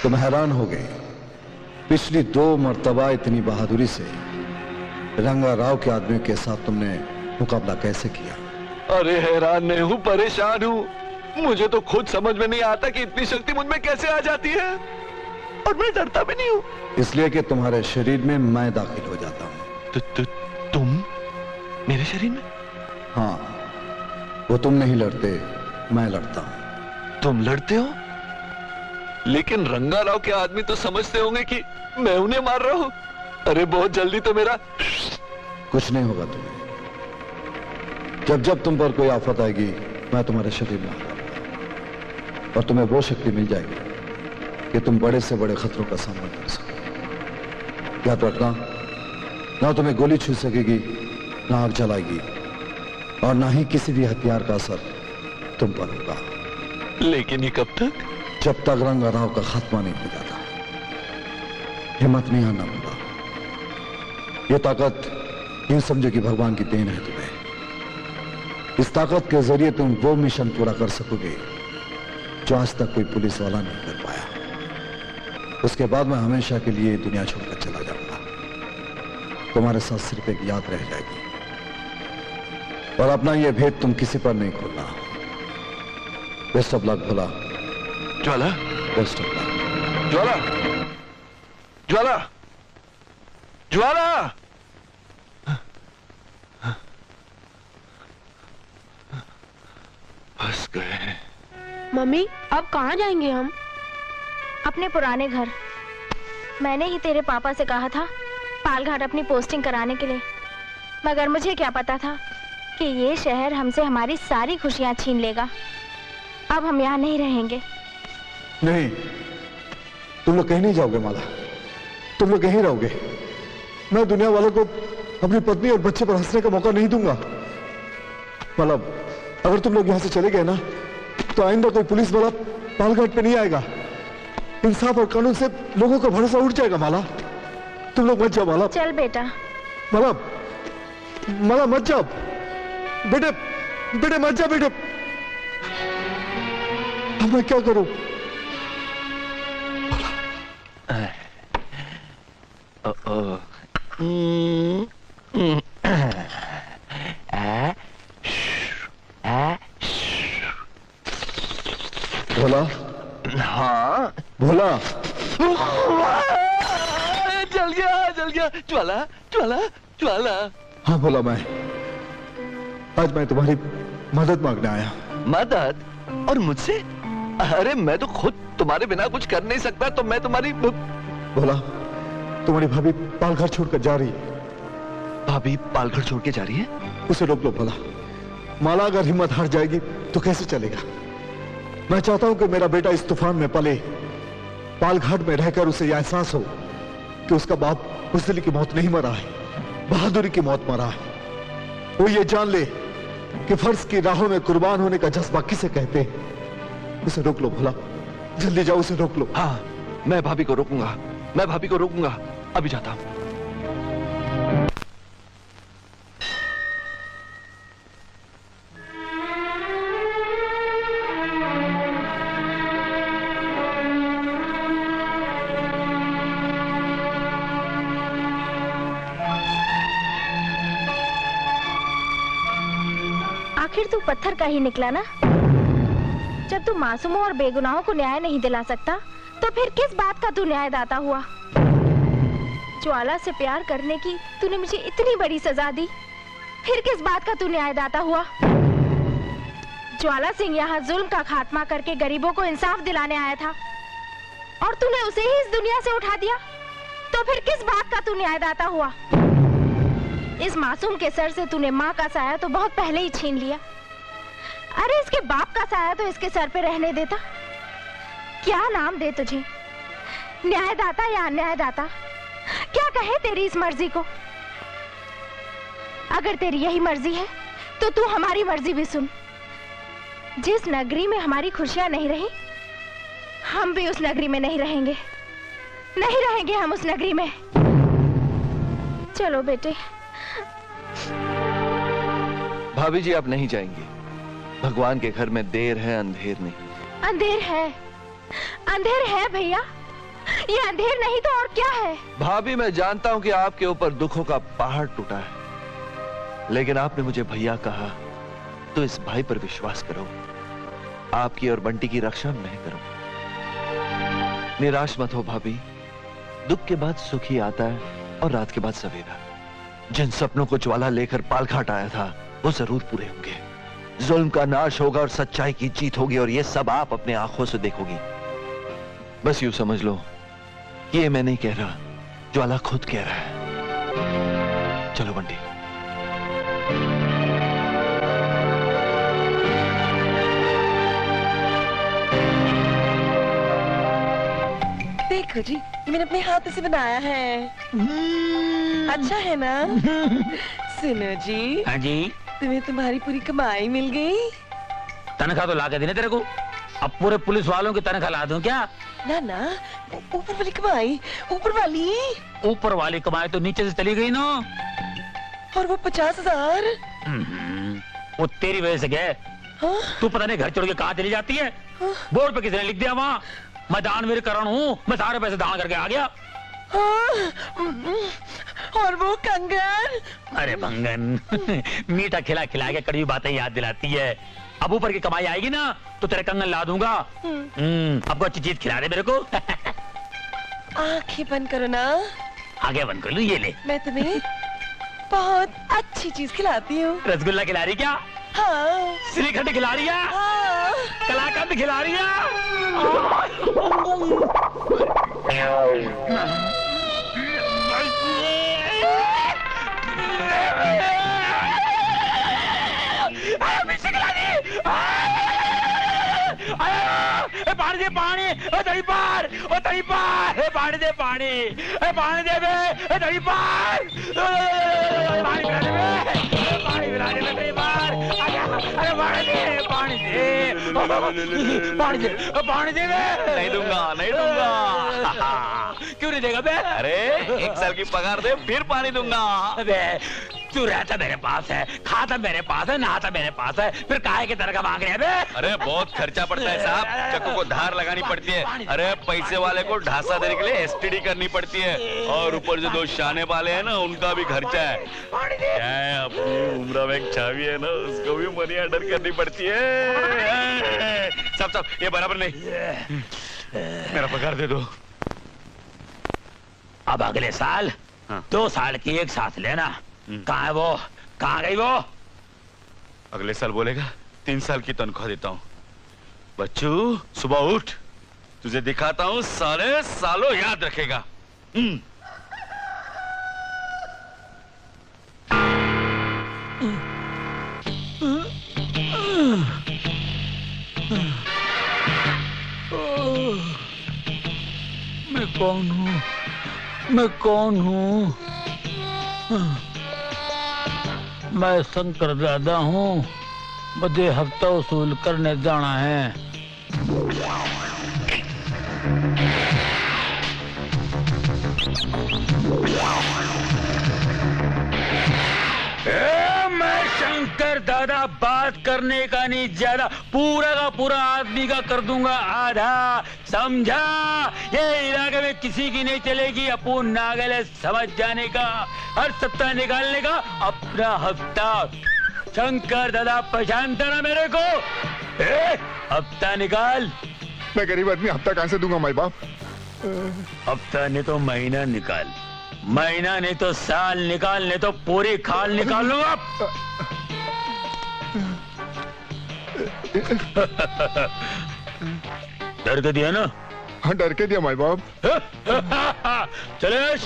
तुम हैरान हो गए, पिछली 2 मर्तबा इतनी बहादुरी से रंगा राव के आदमी के साथ तुमने मुकाबला कैसे किया? अरे हैरान नहीं हूं, परेशान हूं। मुझे तो खुद समझ में नहीं आता कि इतनी शक्ति मुझ में कैसे आ जाती है, और मैं डरता भी नहीं हूं। इसलिए कि तुम्हारे शरीर में मैं दाखिल हो जाता हूं। तुम मेरे शरीर में? हाँ, वो तुम नहीं लड़ते, मैं लड़ता हूं। तुम लड़ते हो? लेकिन रंगा राव के आदमी तो समझते होंगे कि मैं उन्हें मार रहा हूं। अरे बहुत जल्दी तो मेरा कुछ नहीं होगा तुम्हें। जब जब तुम पर कोई आफत आएगी, मैं तुम्हारे शरीर में आऊंगा और तुम्हें वो शक्ति मिल जाएगी कि तुम बड़े से बड़े खतरों का सामना कर सको। याद रखना, ना तुम्हें गोली छू सकेगी, ना आग जलाएगी, और ना ही किसी भी हथियार का असर तुम पर होगा। लेकिन ये कब तक? जब तक रंगा राव का खात्मा नहीं हो जाता। हिम्मत नहीं हारना पड़ता। ये ताकत यूं समझो कि भगवान की देन है तुम्हें। इस ताकत के जरिए तुम वो मिशन पूरा कर सकोगे जो आज तक कोई पुलिस वाला नहीं कर पाया। उसके बाद मैं हमेशा के लिए दुनिया छोड़कर चला जाऊंगा। तुम्हारे साथ सिर्फ एक याद रह जाएगी, और अपना यह भेद तुम किसी पर नहीं खोलना। Best of luck Bhola. Jwala, best of luck. Jwala, Jwala, Jwala. फंस गए। मम्मी, अब कहाँ जाएंगे हम? अपने पुराने घर। मैंने ही तेरे पापा से कहा था पालघाट अपनी पोस्टिंग कराने के लिए, मगर मुझे क्या पता था कि ये शहर हमसे हमारी सारी खुशियां छीन लेगा। अब हम यहाँ नहीं रहेंगे। नहीं, तुम लोग कहीं नहीं जाओगे माला। तुम लोग यहीं रहोगे। मैं दुनिया वालों को अपनी पत्नी और बच्चे पर हंसने का मौका नहीं दूंगा। माला, अगर तुम लोग यहां से चले गए ना, तो आइंदा कोई पुलिस वाला पालघाट पे नहीं आएगा। इंसाफ और कानून से लोगों का भरोसा उठ जाएगा। माला, तुम लोग मत जाओ। माला, चल बेटा। माला, माला मत जाओ बेटे। बेटे मत जाओ बेटे। अब मैं क्या करूं? भोला। हाँ भोला। जल गया, जल गया। ज्वाला, ज्वाला, ज्वाला। हाँ भोला, आज मैं तुम्हारी मदद मांगने आया। मदद? और मुझसे? अरे मैं तो खुद तुम्हारे बिना कुछ कर नहीं सकता, तो मैं तुम्हारी। भोला, तुम्हारी भाभी पालघर छोड़कर जा रही है। भाभी पालघर छोड़ के जा रही है? उसे रोक लो भोला। माला अगर हिम्मत हार जाएगी तो कैसे चलेगा? मैं चाहता हूं कि मेरा बेटा इस तूफान में पले, पालघाट में रहकर उसे यह एहसास हो कि उसका बाप बुज़दिली की मौत नहीं मरा है, बहादुरी की मौत मरा है। वो ये जान ले कि फर्ज की राहों में कुर्बान होने का जज्बा किसे कहते हैं। उसे रोक लो भोला, जल्दी जाओ, उसे रोक लो। हाँ, मैं भाभी को रोकूंगा, मैं भाभी को रोकूंगा। अभी जाता हूं। आखिर तू पत्थर का ही निकला ना। जब तू मासूमों और बेगुनाहों को न्याय नहीं दिला सकता, तो फिर किस बात का तू न्यायदाता हुआ? ज्वाला से प्यार करने की तूने मुझे इतनी बड़ी सजा दी, फिर किस बात का तू न्यायदाता हुआ? ज्वाला सिंह यहाँ जुल्म का खात्मा करके गरीबों को इंसाफ दिलाने आया था, और तूने उसे ही इस दुनिया से उठा दिया, तो फिर किस बात का तू न्यायदाता हुआ? इस मासूम के सर से तूने माँ का साया तो बहुत पहले ही छीन लिया। अरे इसके बाप का साया तो इसके सर पे रहने देता। क्या नाम दे तुझे, न्यायदाता या अन्यायदाता? क्या कहे तेरी इस मर्जी को? अगर तेरी यही मर्जी है तो तू हमारी मर्जी भी सुन। जिस नगरी में हमारी खुशियां नहीं रही, हम भी उस नगरी में नहीं रहेंगे। नहीं रहेंगे हम उस नगरी में। चलो बेटे। भाभी जी, आप नहीं जाएंगे। भगवान के घर में देर है, अंधेर नहीं। अंधेर है, अंधेर है भैया। ये अंधेर नहीं तो और क्या है? भाभी, मैं जानता हूं कि आपके ऊपर दुखों का पहाड़ टूटा है, लेकिन आपने मुझे भैया कहा, तो इस भाई पर विश्वास करो। आपकी और बंटी की रक्षा मैं करूं। निराश मत हो भाभी। दुख के बाद सुख ही आता है, और रात के बाद सवेरा। जिन सपनों को ज्वाला लेकर पालघाट आया था, वो जरूर पूरे होंगे। जुल्म का नाश होगा और सच्चाई की जीत होगी, और ये सब आप अपने आंखों से देखोगी। बस यूं समझ लो कि ये मैं नहीं कह रहा, ज्वाला खुद कह रहा है। चलो बंटी। देखो जी, ये मैंने अपने हाथ से बनाया है। अच्छा है ना? सुनो जी। हाँ जी। तुम्हें तुम्हारी पूरी कमाई मिल गई? तनख्वाह तो ला के देने तेरे को। अब पूरे पुलिस वालों की तनख्वाह ला दूं क्या? ना ना, ऊपर वाली कमाई। ऊपर वाली? ऊपर वाली कमाई तो नीचे से चली गई ना। और वो 50,000? वो तेरी वजह से गए। हाँ? तू पता नहीं घर छोड़ के कहाँ चली जाती है। हाँ? बोर्ड पे किसी ने लिख दिया वहाँ, मैं दानवीर करण हूँ, मैं सारे पैसे दान करके आ गया। हाँ? और वो कंगन? अरे भंगन मीठा खिला खिला के कड़वी बातें याद दिलाती है। अब ऊपर की कमाई आएगी ना तो तेरे कंगन ला दूंगा। अब को अच्छी चीज खिला दे मेरे को। आंखें बंद करो ना। आगे बंद कर लूं, ये ले। मैं तुम्हें बहुत अच्छी चीज खिलाती हूँ। रसगुल्ला खिला रही क्या? हाँ। श्रीखंड खिला रही है? हाँ। कलाकंद खिला रही है? पानी दे पानी, दही पार, दही पार, पानी दे पानी, पानी दे बे, दही पार, पानी पिला दे, पानी पिला दे, दही पार, अरे पानी दे, पानी दे, पानी दे, पानी दे बे। नहीं दूंगा, नहीं दूंगा। क्यों नहीं देगा बे? अरे 1 साल की पगार दे फिर पानी दूंगा। अबे तू रहता मेरे पास है, खाता मेरे पास है, नहाता मेरे पास है, फिर काहे की तरह का मांग रहे हैं बे? अरे बहुत खर्चा पड़ता है साहब, चक्कू को धार लगानी पड़ती है। अरे पैसे वाले को ढांसा देने के लिए एसटीडी करनी पड़ती है, और ऊपर से 2 शाने वाले हैं ना, उनका भी खर्चा है। क्या है, अपनी उम्र में एक छावी है ना, उसको भी मनी ऑर्डर करनी पड़ती है। सब ये बराबर नहीं, मेरा पगार दे दो। अब अगले साल 2 साल की एक साथ लेना। कहाँ है वो? कहाँ गई वो? अगले साल बोलेगा 3 साल की तनख्वाह देता हूँ। बच्चू सुबह उठ, तुझे दिखाता हूँ, सारे सालों याद रखेगा। मैं कौन हूँ? मैं कौन हूँ? मैं शंकर दादा हूँ, मुझे हफ्ता वसूल करने जाना है। मैं शंकर दादा बात करने का नहीं, ज्यादा पूरा का पूरा आदमी का कर दूंगा आधा, समझा? ये इलाके में किसी की नहीं चलेगी। अपूर्ण नागल है, समझ जाने का, हर सप्ताह निकालने का अपना हफ्ता। शंकर दादा पहचानता ना मेरे को? हफ्ता निकाल। मैं गरीब आदमी, हफ्ता कहां से दूंगा माई बाप? हफ्ता नहीं तो महीना निकाल, महीना नहीं तो साल निकाल, नहीं तो पूरी खाल निकाल लूंगा। डर के दिया ना? हाँ डर के दिया माई बाप। चले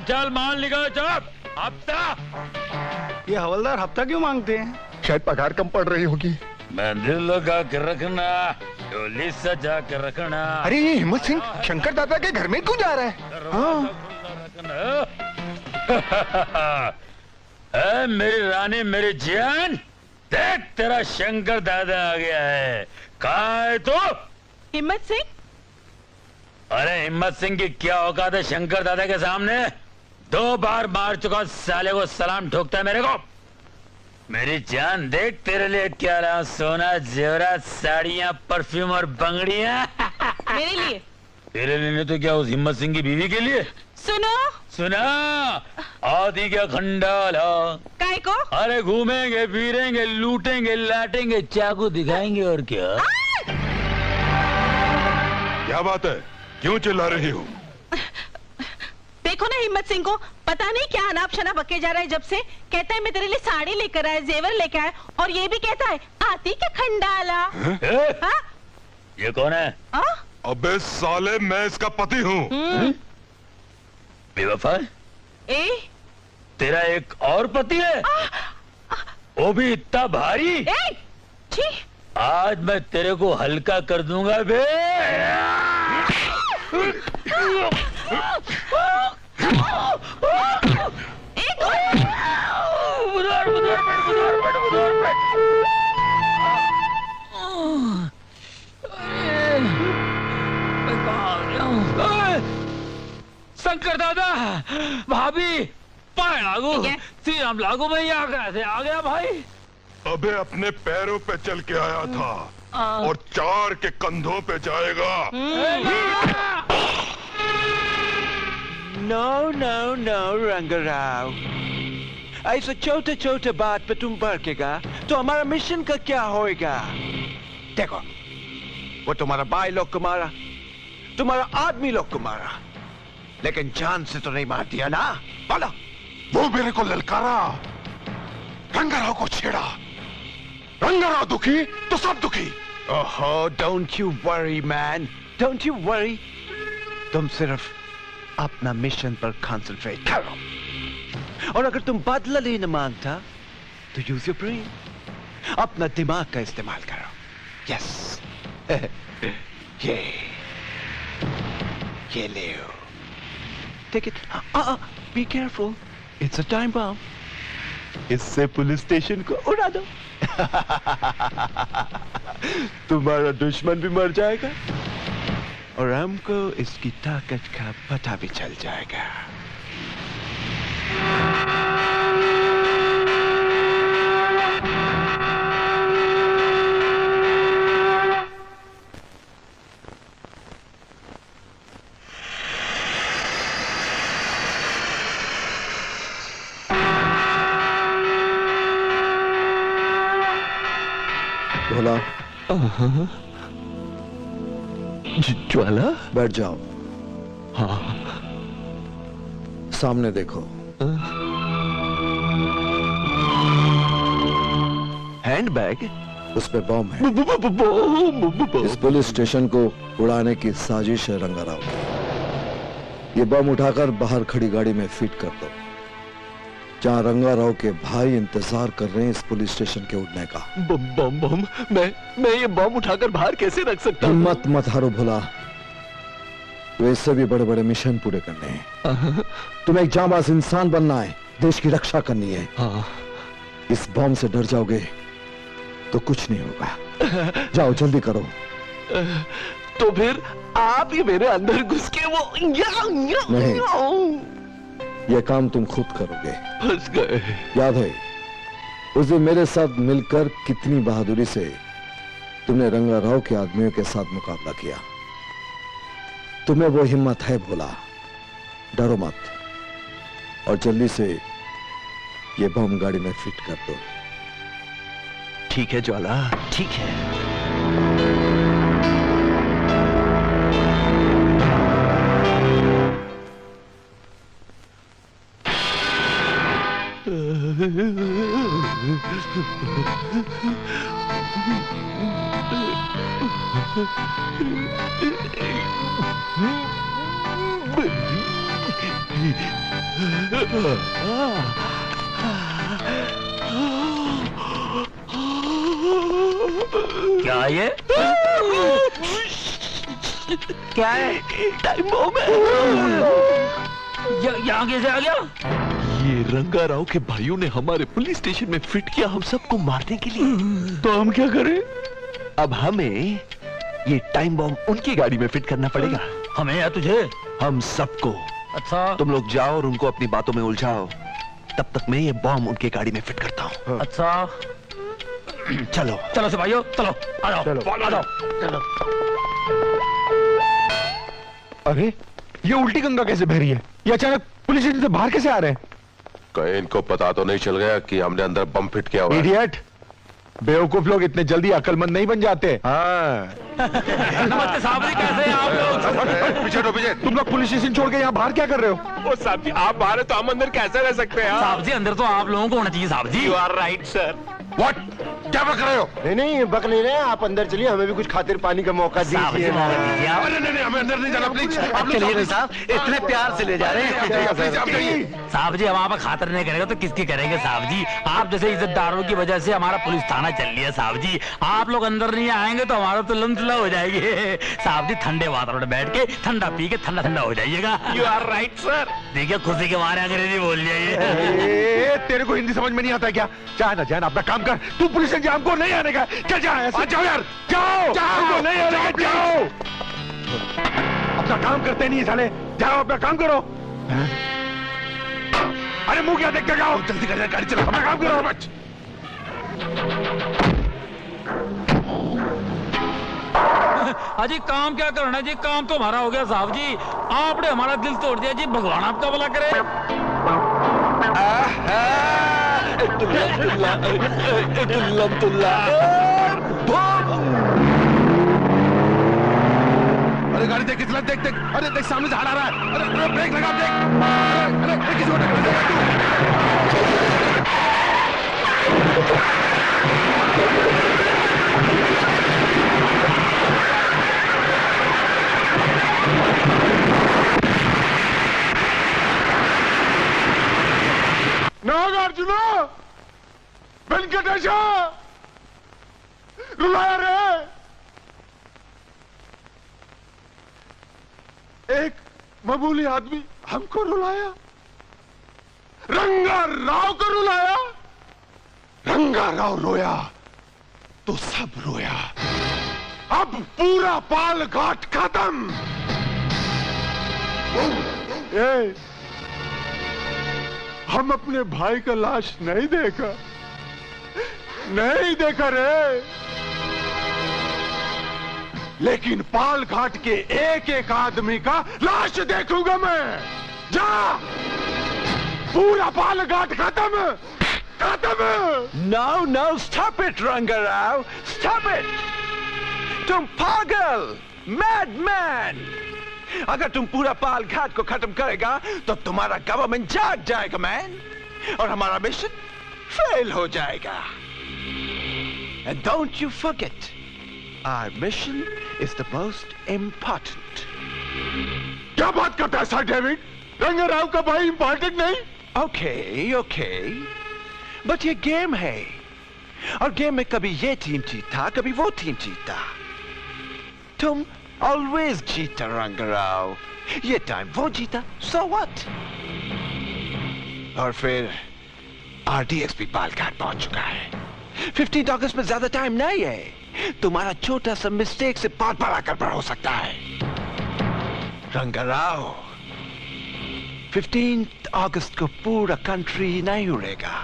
चल माल निकाल, चल। हफ्ता। ये हवलदार हफ्ता क्यों मांगते हैं? शायद पगार कम पड़ रही होगी। मंदिर लगा के रखना, डोली सजा के रखना। अरे ये हिम्मत सिंह शंकर दादा के घर में क्यों जा रहा है? हाँ। मेरी रानी, मेरी जान, देख तेरा शंकर दादा आ गया है। कहाँ है तू? हिम्मत सिंह? अरे हिम्मत सिंह की क्या औकात है शंकर दादा के सामने? 2 बार मार चुका साले को, सलाम ठोकता है मेरे को। मेरी जान देख तेरे लिए क्या रहा, सोना जेवरात, साड़ियाँ, परफ्यूम और बंगड़ियाँ। मेरे लिए? तेरे लिए नहीं तो क्या उस हिम्मत सिंह की बीवी के लिए? सुनो, सुना आदि क्या खंडाला। काय को? अरे घूमेंगे फिरेंगे, लूटेंगे लाटेंगे, चाकू दिखाएंगे, और क्या? क्या बात है, क्यों चिल्ला रही हो? देखो ना हिम्मत सिंह को, पता नहीं क्या अनाप शनाप बके जा रहा है। जब से कहता है मैं तेरे लिए साड़ी लेकर आया, जेवर लेकर आया, और ये भी कहता है आती के खंडाला। हाँ? ये कौन है? अबे साले, मैं इसका पति हूँ। बेवफा? तेरा एक और पति है? वो भी इतना भारी? आज मैं तेरे को हल्का कर दूंगा बे। शंकर दादा, भाभी, पाए लागू, श्री राम लागू, मैं यहाँ कैसे आ गया भाई? अबे अपने पैरों पे चल के आया था और 4 के कंधों पे जाएगा। नो नो नो रंगराव, ऐसा छोटे छोटे बात पे तुम भड़केगा तो हमारा मिशन का क्या होएगा? देखो, वो तुम्हारा भाई लोग को मारा, तुम्हारा आदमी लोग को मारा, लेकिन जान से तो नहीं मार दिया ना? बोलो। वो मेरे को ललकारा, रंगाराव को छेड़ा, रंगाराव दुखी तो सब दुखी। ओहो, don't you worry man, don't you worry. तुम सिर्फ अपना मिशन पर कंसंट्रेट करो, और अगर तुम बदला लेना मांगता तो यूज योर ब्रेन, अपना दिमाग का इस्तेमाल करो। यस, ये ले, take it. Be careful, it's a time bomb. इससे पुलिस स्टेशन को उड़ा दो। तुम्हारा दुश्मन भी मर जाएगा और हमको इसकी ताकत का पता भी चल जाएगा। भोला, ज्वाला, बैठ जाओ। हाँ। सामने देखो। हैंडबैग, उस पे बम है। इस पुलिस स्टेशन को उड़ाने की साजिश है रंगाराव की। ये बम उठाकर बाहर खड़ी गाड़ी में फिट कर दो, जहां रंगाराव के भाई इंतजार कर रहे हैं इस पुलिस स्टेशन के उड़ने का। बम बम, मैं ये बम उठाकर बाहर कैसे रख सकता हूँ? हिम्मत मत हारो भोला, वैसे भी बड़े बड़े मिशन पूरे करने हैं। तुम्हें एक जांबाज इंसान बनना है, देश की रक्षा करनी है। इस बम से डर जाओगे तो कुछ नहीं होगा। जाओ जल्दी करो। तो फिर आप ही मेरे अंदर घुस के वो नहीं, यह काम तुम खुद करोगे। फंस गए। याद है उस दिन मेरे साथ मिलकर कितनी बहादुरी से तुमने रंगाराव के आदमियों के साथ मुकाबला किया। तुम्हें वो हिम्मत है भोला, डरो मत, और जल्दी से ये बम गाड़ी में फिट कर दो। ठीक है ज्वाला, ठीक है। क्या ये? क्या है? टाइम बम है। यहाँ कैसे आ गया? ये रंगाराव के भाइयों ने हमारे पुलिस स्टेशन में फिट किया हम सबको मारने के लिए। तो हम क्या करें? अब हमें ये टाइम बम उनकी गाड़ी में फिट करना पड़ेगा। हमें या तुझे? हम सबको। अच्छा, तुम लोग जाओ और उनको अपनी बातों में उलझाओ, तब तक मैं ये बम उनके गाड़ी में फिट करता हूँ। अच्छा, चलो चलो सिपाहियों, चलो आ जाओ, आ जाओ, चलो। अरे ये उल्टी गंगा कैसे बह रही है? ये अचानक पुलिस स्टेशन से बाहर कैसे आ रहे हैं? कहीं इनको पता तो नहीं चल गया कि हमने अंदर बम फिट किया हुआ है? इडियट, बेवकूफ लोग इतने जल्दी अकलमंद नहीं बन जाते। हाँ। नमस्ते साहब जी, कैसे हैं आप लोग? पीछे तो पीछे। तुम लोग पुलिस स्टेशन छोड़ के यहाँ बाहर क्या कर रहे हो? वो साहब जी, आप बाहर है तो हम अंदर कैसे रह सकते हैं? साहब जी, अंदर तो आप लोगों को होना चाहिए साहब जी। You are right sir. What? क्या बक रहे हो? नहीं नहीं बक नहीं रहे, आप अंदर चलिए, हमें भी कुछ खातिर पानी का मौका दीजिए। अरे नहीं, हमें अंदर नहीं जाना प्लीज। आप चलिए साहब, इतने प्यार से ले जा रहे हैं। साहब जी, हम आप खातर नहीं करेंगे तो किसकी करेंगे साहब जी? आप जैसे इज्जतदारों की वजह से हमारा पुलिस थाना चल लिया साहब जी। आप लोग अंदर नहीं आएंगे तो हमारा तो लमसला हो जाएगी साहब जी। ठंडे वातावरण में बैठ के ठंडा पी के ठंडा ठंडा हो जाइएगा। You are right sir. देखिए खुशी के मारे अंग्रेजी बोल जाइए। तेरे को हिंदी समझ में नहीं आता क्या? जाना अपना काम कर। तू पुलिस एग्जाम को नहीं आने का। चल जा, जाओ यार, जाओ, नहीं आने का, जाओ। अपना काम करते नहीं साले, जाओ अपना काम करो। अरे मुंह क्या देखते जाओ, जल्दी कर, गाड़ी चलो, अपना काम करो। बच अजी काम क्या करना जी, काम तो हमारा हो गया साहब जी। आपने हमारा दिल तोड़ दिया जी, भगवान आपका भला करे। अरे गाड़ी देख, कितना देख, अरे देख सामने से आ रहा है। अरे ब्रेक लगा, देख। अरे किसी को टक्कर देगा नागार्जुन, वेंकटेश, रुलाया रे। एक मामूली आदमी हमको रुलाया, रंगा राव को रुलाया। रंगा राव रोया तो सब रोया। अब पूरा पाल घाट खत्म। हम अपने भाई का लाश नहीं देखा रे, लेकिन पाल घाट के एक एक आदमी का लाश देखूंगा मैं। जा, पूरा पाल घाट खत्म। No, stop it, Rangarao, stop it. तुम पागल, madman. अगर तुम पूरा पाल घाट को खत्म करेगा तो तुम्हारा गवर्नमेंट जाग जाएगा मैन, और हमारा मिशन फेल हो जाएगा। And don't you forget, our mission is the most important. क्या बात करता है सर डेविड? रंगाराव का भाई इंपॉर्टेंट नहीं? Okay, बट ये गेम है, और गेम में कभी ये टीम जीता, कभी वो टीम जीता। तुम ऑलवेज जीता रंगाराव। ये टाइम वो जीता, so what? और फिर RDXP पालघाट पहुंच चुका है। 15 अगस्त में ज्यादा टाइम नहीं है। तुम्हारा छोटा सा मिस्टेक से बहुत बड़ा गड़बड़ हो सकता है रंगाराव। 15 अगस्त को पूरा कंट्री नहीं उड़ेगा।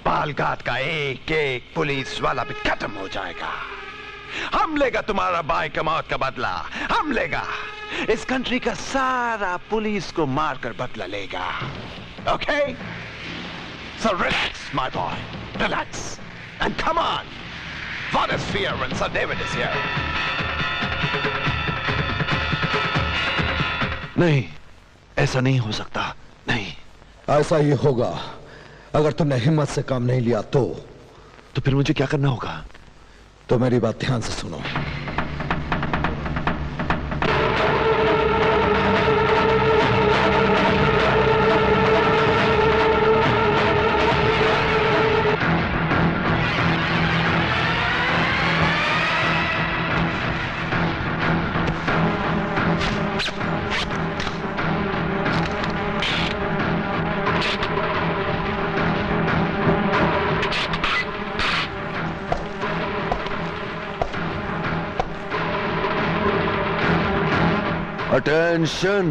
पालघाट का एक एक पुलिस वाला भी खत्म हो जाएगा। हम लेगा तुम्हारा भाई का मौत का बदला, हम लेगा। इस कंट्री का सारा पुलिस को मारकर बदला लेगा। Okay? So relax, my boy. Relax. And come on. What is fear when Sir David is here? नहीं, ऐसा नहीं हो सकता। नहीं, ऐसा ही होगा अगर तुमने हिम्मत से काम नहीं लिया तो फिर मुझे क्या करना होगा? तो मेरी बात ध्यान से सुनो। Attention!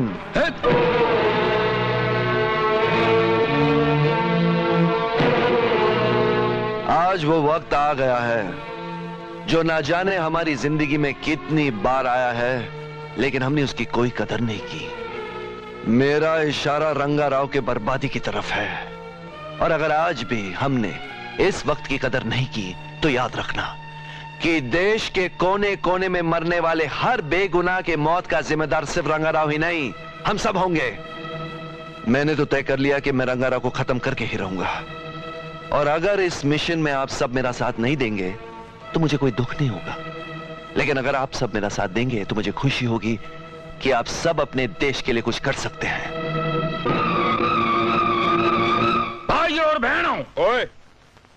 आज वो वक्त आ गया है जो ना जाने हमारी जिंदगी में कितनी बार आया है, लेकिन हमने उसकी कोई कदर नहीं की। मेरा इशारा रंगाराव के बर्बादी की तरफ है, और अगर आज भी हमने इस वक्त की कदर नहीं की तो याद रखना कि देश के कोने कोने में मरने वाले हर बेगुनाह के मौत का जिम्मेदार सिर्फ रंगाराव ही नहीं, हम सब होंगे। मैंने तो तय कर लिया कि मैं रंगाराव को खत्म करके ही रहूंगा। और अगर इस मिशन में आप सब मेरा साथ नहीं देंगे तो मुझे कोई दुख नहीं होगा, लेकिन अगर आप सब मेरा साथ देंगे तो मुझे खुशी होगी कि आप सब अपने देश के लिए कुछ कर सकते हैं। भाइयों और बहनों। ओए,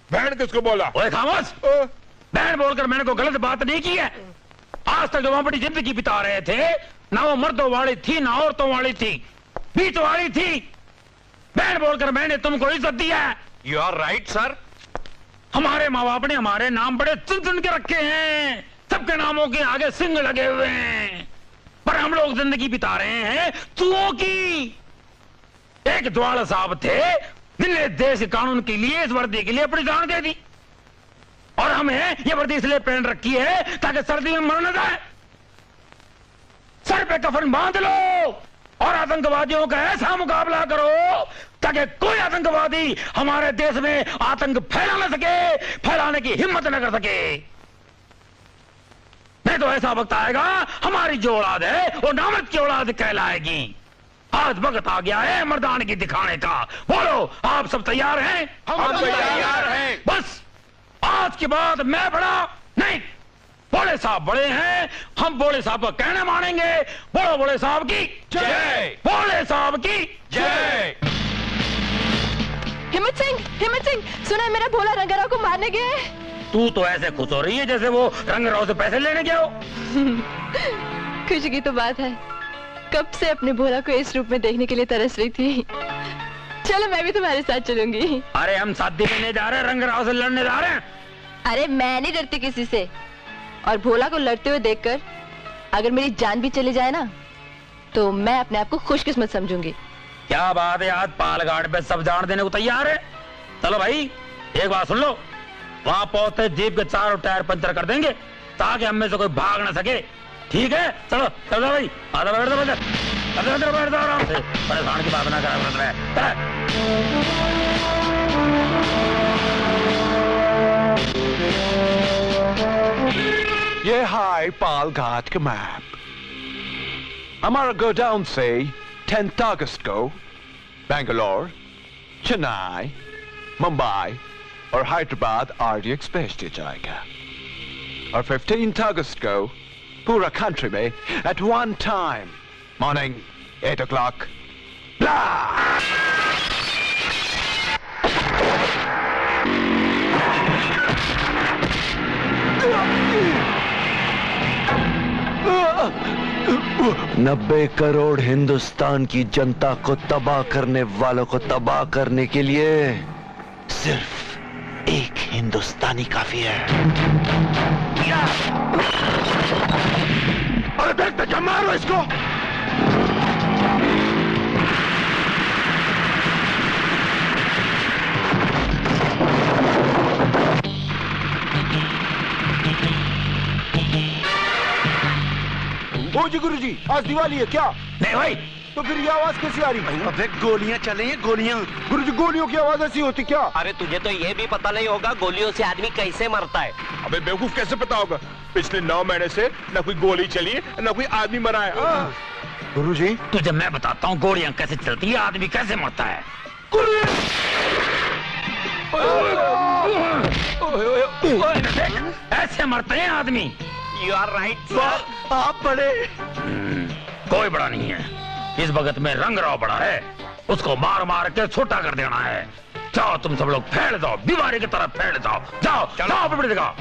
बहन किसको बोला? ओए खामोश। बहन बोलकर मैंने कोई गलत बात नहीं की है। आज तक जो बड़ी जिंदगी बिता रहे थे, ना वो मर्दों वाली थी ना औरतों वाली थी, बीच वाली थी। बहन बोलकर मैंने तुमको इज्जत दी है। You are right sir. हमारे माँ बाप ने हमारे नाम बड़े चुन चुन के रखे हैं, सबके नामों के आगे सिंह लगे हुए हैं, पर हम लोग जिंदगी बिता रहे हैं चूहों की। एक द्वाला साहब थे जिन्हें देश कानून के लिए, इस वर्दी के लिए अपनी जान दे दी, और हमें ये वर्दी इसलिए पहन रखी है ताकि सर्दी में मर न जाए। सर पे कफन बांध लो और आतंकवादियों का ऐसा मुकाबला करो ताकि कोई आतंकवादी हमारे देश में आतंक फैला न सके, फैलाने की हिम्मत न कर सके। नहीं तो ऐसा वक्त आएगा हमारी जो औलाद है वो नामर्द की औलाद कहलाएगी। आज वक्त आ गया है मर्दानगी दिखाने का। बोलो, आप सब तैयार हैं? हम तैयार हैं। बस आज के बाद मैं बड़ा नहीं, बोले साहब बड़े हैं, हम बोले साहब का कहना मानेंगे। बोलो बोले साहब की जय। बोले साहब की जय। हिम्मत सिंह, सुना है मेरा भोला रंगाराव को मारने गए। तू तो ऐसे खुश हो रही है जैसे वो रंगाराव से पैसे लेने गया हो। खुशी की तो बात है, कब से अपने भोला को इस रूप में देखने के लिए तरस रही थी। चलो मैं भी तुम्हारे साथ चलूंगी। अरे हम शादी लेने जा रहे हैं, रंगाराव से लड़ने जा रहे हैं। अरे मैं नहीं डरती किसी से, और भोला को लड़ते हुए देखकर अगर मेरी जान भी चली जाए ना तो मैं अपने आप को खुशकिस्मत समझूंगी। क्या बात है, आज पालघाट पे सब जान देने को तैयार है। चलो भाई एक बात सुन लो, वहां पहुंचते जीप के चारों टायर पंचर कर देंगे ताकि हम में से कोई भाग ना सके। ठीक है, चलो चलो भाई, आधा बैठ दो आराम से, परेशान की बात ना करा। ये हाय पालघाट का मैप। हमारा गोडाउन से 10 अगस्त को बेंगलोर, चेन्नई, मुंबई और हैदराबाद आरडी एक्सप्रेस दिया जाएगा, और 15 अगस्त को पूरा कंट्री में eight one time morning 8 o'clock। नब्बे करोड़ हिंदुस्तान की जनता को तबाह करने वालों को तबाह करने के लिए सिर्फ एक हिंदुस्तानी काफी है। अरे देखते क्या, मारो इसको। गुरुजी आज दिवाली है क्या? नहीं भाई। तो फिर ये आवाज कैसी आ रही? अबे गोलियां चले हैं, गोलियां। गुरुजी गोलियों की आवाज ऐसी होती क्या? अरे तुझे तो ये भी पता नहीं होगा गोलियों से आदमी कैसे मरता है। अबे बेवकूफ, कैसे पता होगा? पिछले 9 महीने से न कोई गोली चली है न कोई आदमी मरा है। गुरुजी तुझे मैं बताता हूँ गोलियां कैसे चलती है, आदमी कैसे मरता है। ऐसे मरते हैं आदमी। You are right sir. आप बड़े। कोई बड़ा नहीं है, इस वक्त में रंगाराव बड़ा है, उसको मार मार के छोटा कर देना है। जाओ तुम सब लोग फैल जाओ, बीमारी की तरफ फैल जाओ। जाओ जाओ पिपड़ी दिखाओ।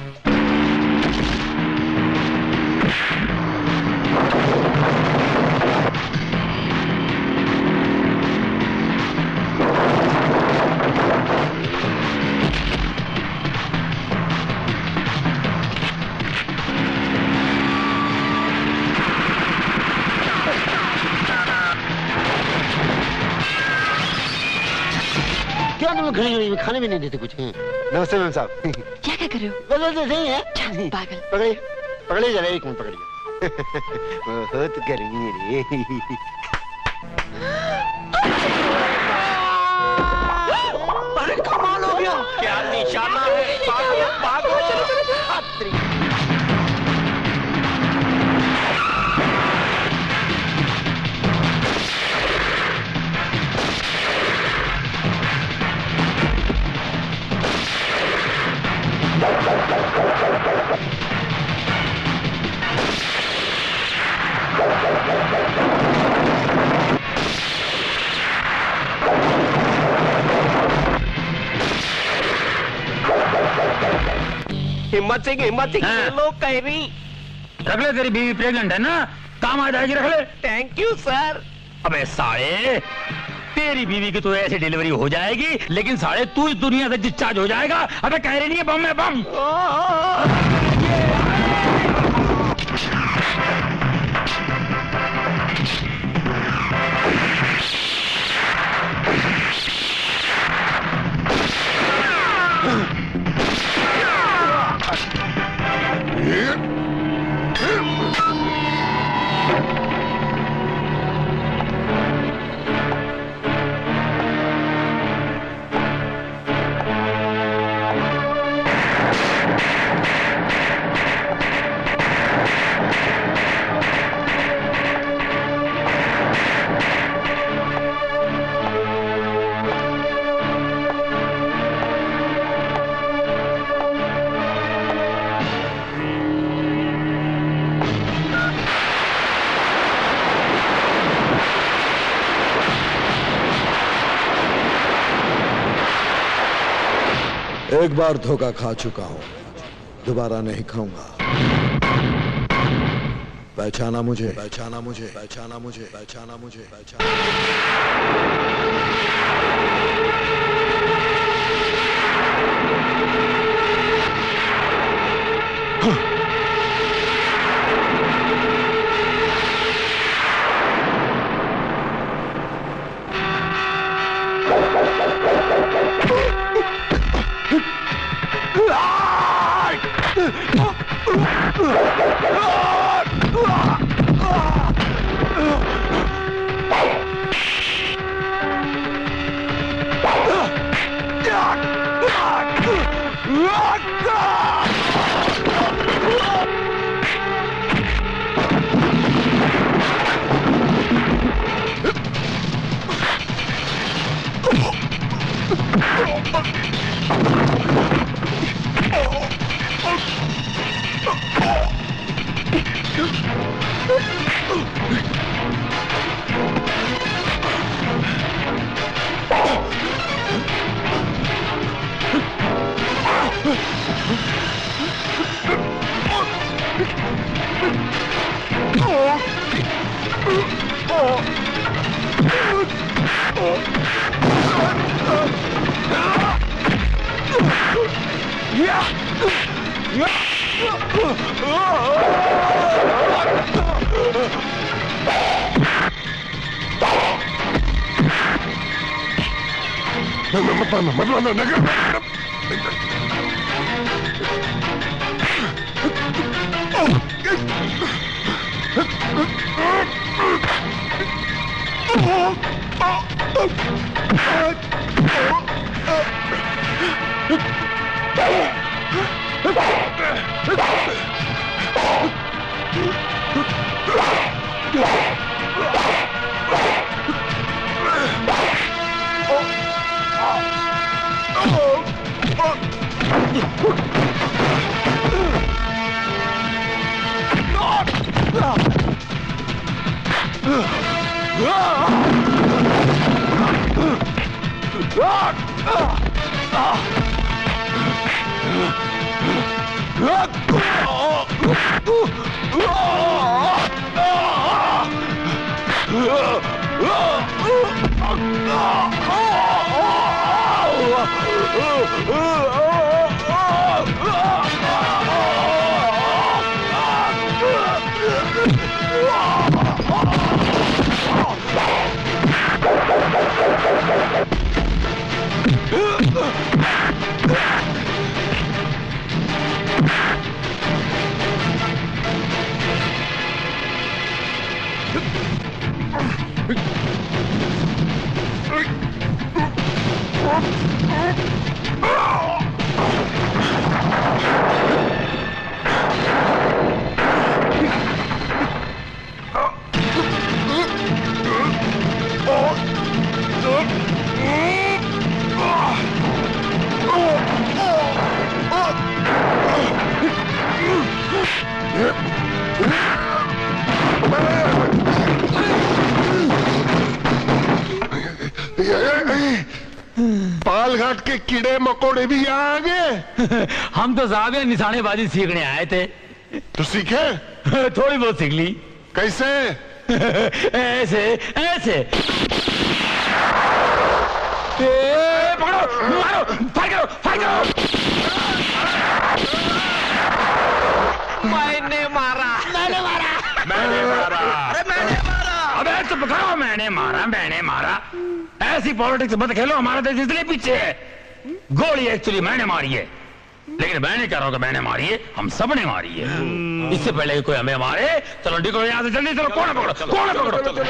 क्या तुम खड़ी खाने भी नहीं देते कुछ? नमस्ते मैम साहब। क्या क्या कर रहे हो? बदल नहीं है पागल। पकड़िए पकड़िए जरा, एक मिनट पकड़िए। बहुत गर्मी है रे। अरे कमाल हो गया, क्या निशाना है। भागो भागो। हिम्मत सिंह ये लो कैरी। रख ले, तेरी बीवी प्रेग्नेंट है ना, काम आ जाएगी, रख ले। Thank you sir. अबे साले, तेरी बीवी की तो ऐसे डिलीवरी हो जाएगी, लेकिन साले तू इस दुनिया से डिस्चार्ज हो जाएगा। अबे कह रही नहीं है बम है बम। एक बार धोखा खा चुका हूं, दोबारा नहीं खाऊंगा। पहचाना मुझे, पहचाना मुझे, पहचाना मुझे, पहचाना मुझे, पालघर गुजरात के कीड़े मकोड़े भी यहाँ आ गए। हम तो साहब यहाँ निशानेबाजी सीखने आए थे। तो सीखे? थोड़ी बहुत सीख ली। कैसे? ऐसे ऐसे। पकड़ो, मारो, फायर करो, फायर करो। मैंने मारा। मैंने मारा। अरे मैंने मारा। अबे चुप करो, मैंने मारा, मैंने मारा। ऐसी पॉलिटिक्स मत खेलो, हमारा देश इसलिए पीछे है। गोली एक्चुअली मैंने मारी है, लेकिन मैं नहीं कह रहा हूं कि मैंने मारी है, हम सब ने मारी है। इससे पहले कि कोई हमें मारे, चलो निकलो यहाँ से जल्दी, चलो कौन पकड़ो, कौन पकड़ो।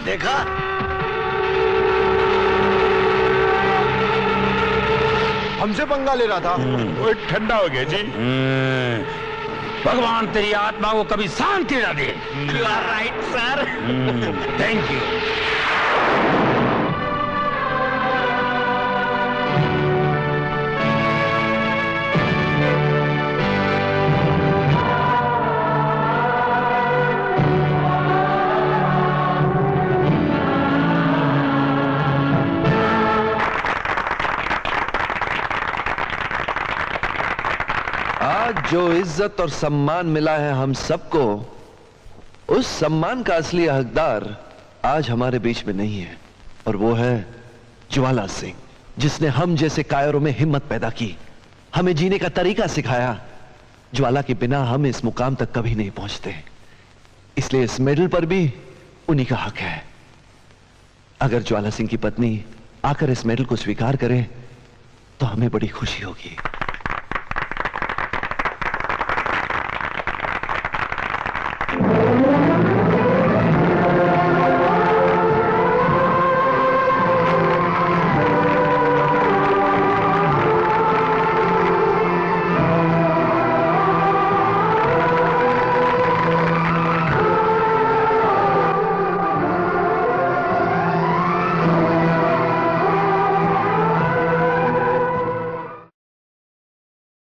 देखा? हमसे पंगा ले रहा था। वो ठंडा हो गया जी। भगवान तेरी आत्मा को कभी शांति ना दे। You are right sir. Thank you. जो इज्जत और सम्मान मिला है हम सबको, उस सम्मान का असली हकदार आज हमारे बीच में नहीं है, और वो है ज्वाला सिंह, जिसने हम जैसे कायरों में हिम्मत पैदा की, हमें जीने का तरीका सिखाया। ज्वाला के बिना हम इस मुकाम तक कभी नहीं पहुंचते, इसलिए इस मेडल पर भी उन्हीं का हक है। अगर ज्वाला सिंह की पत्नी आकर इस मेडल को स्वीकार करे तो हमें बड़ी खुशी होगी।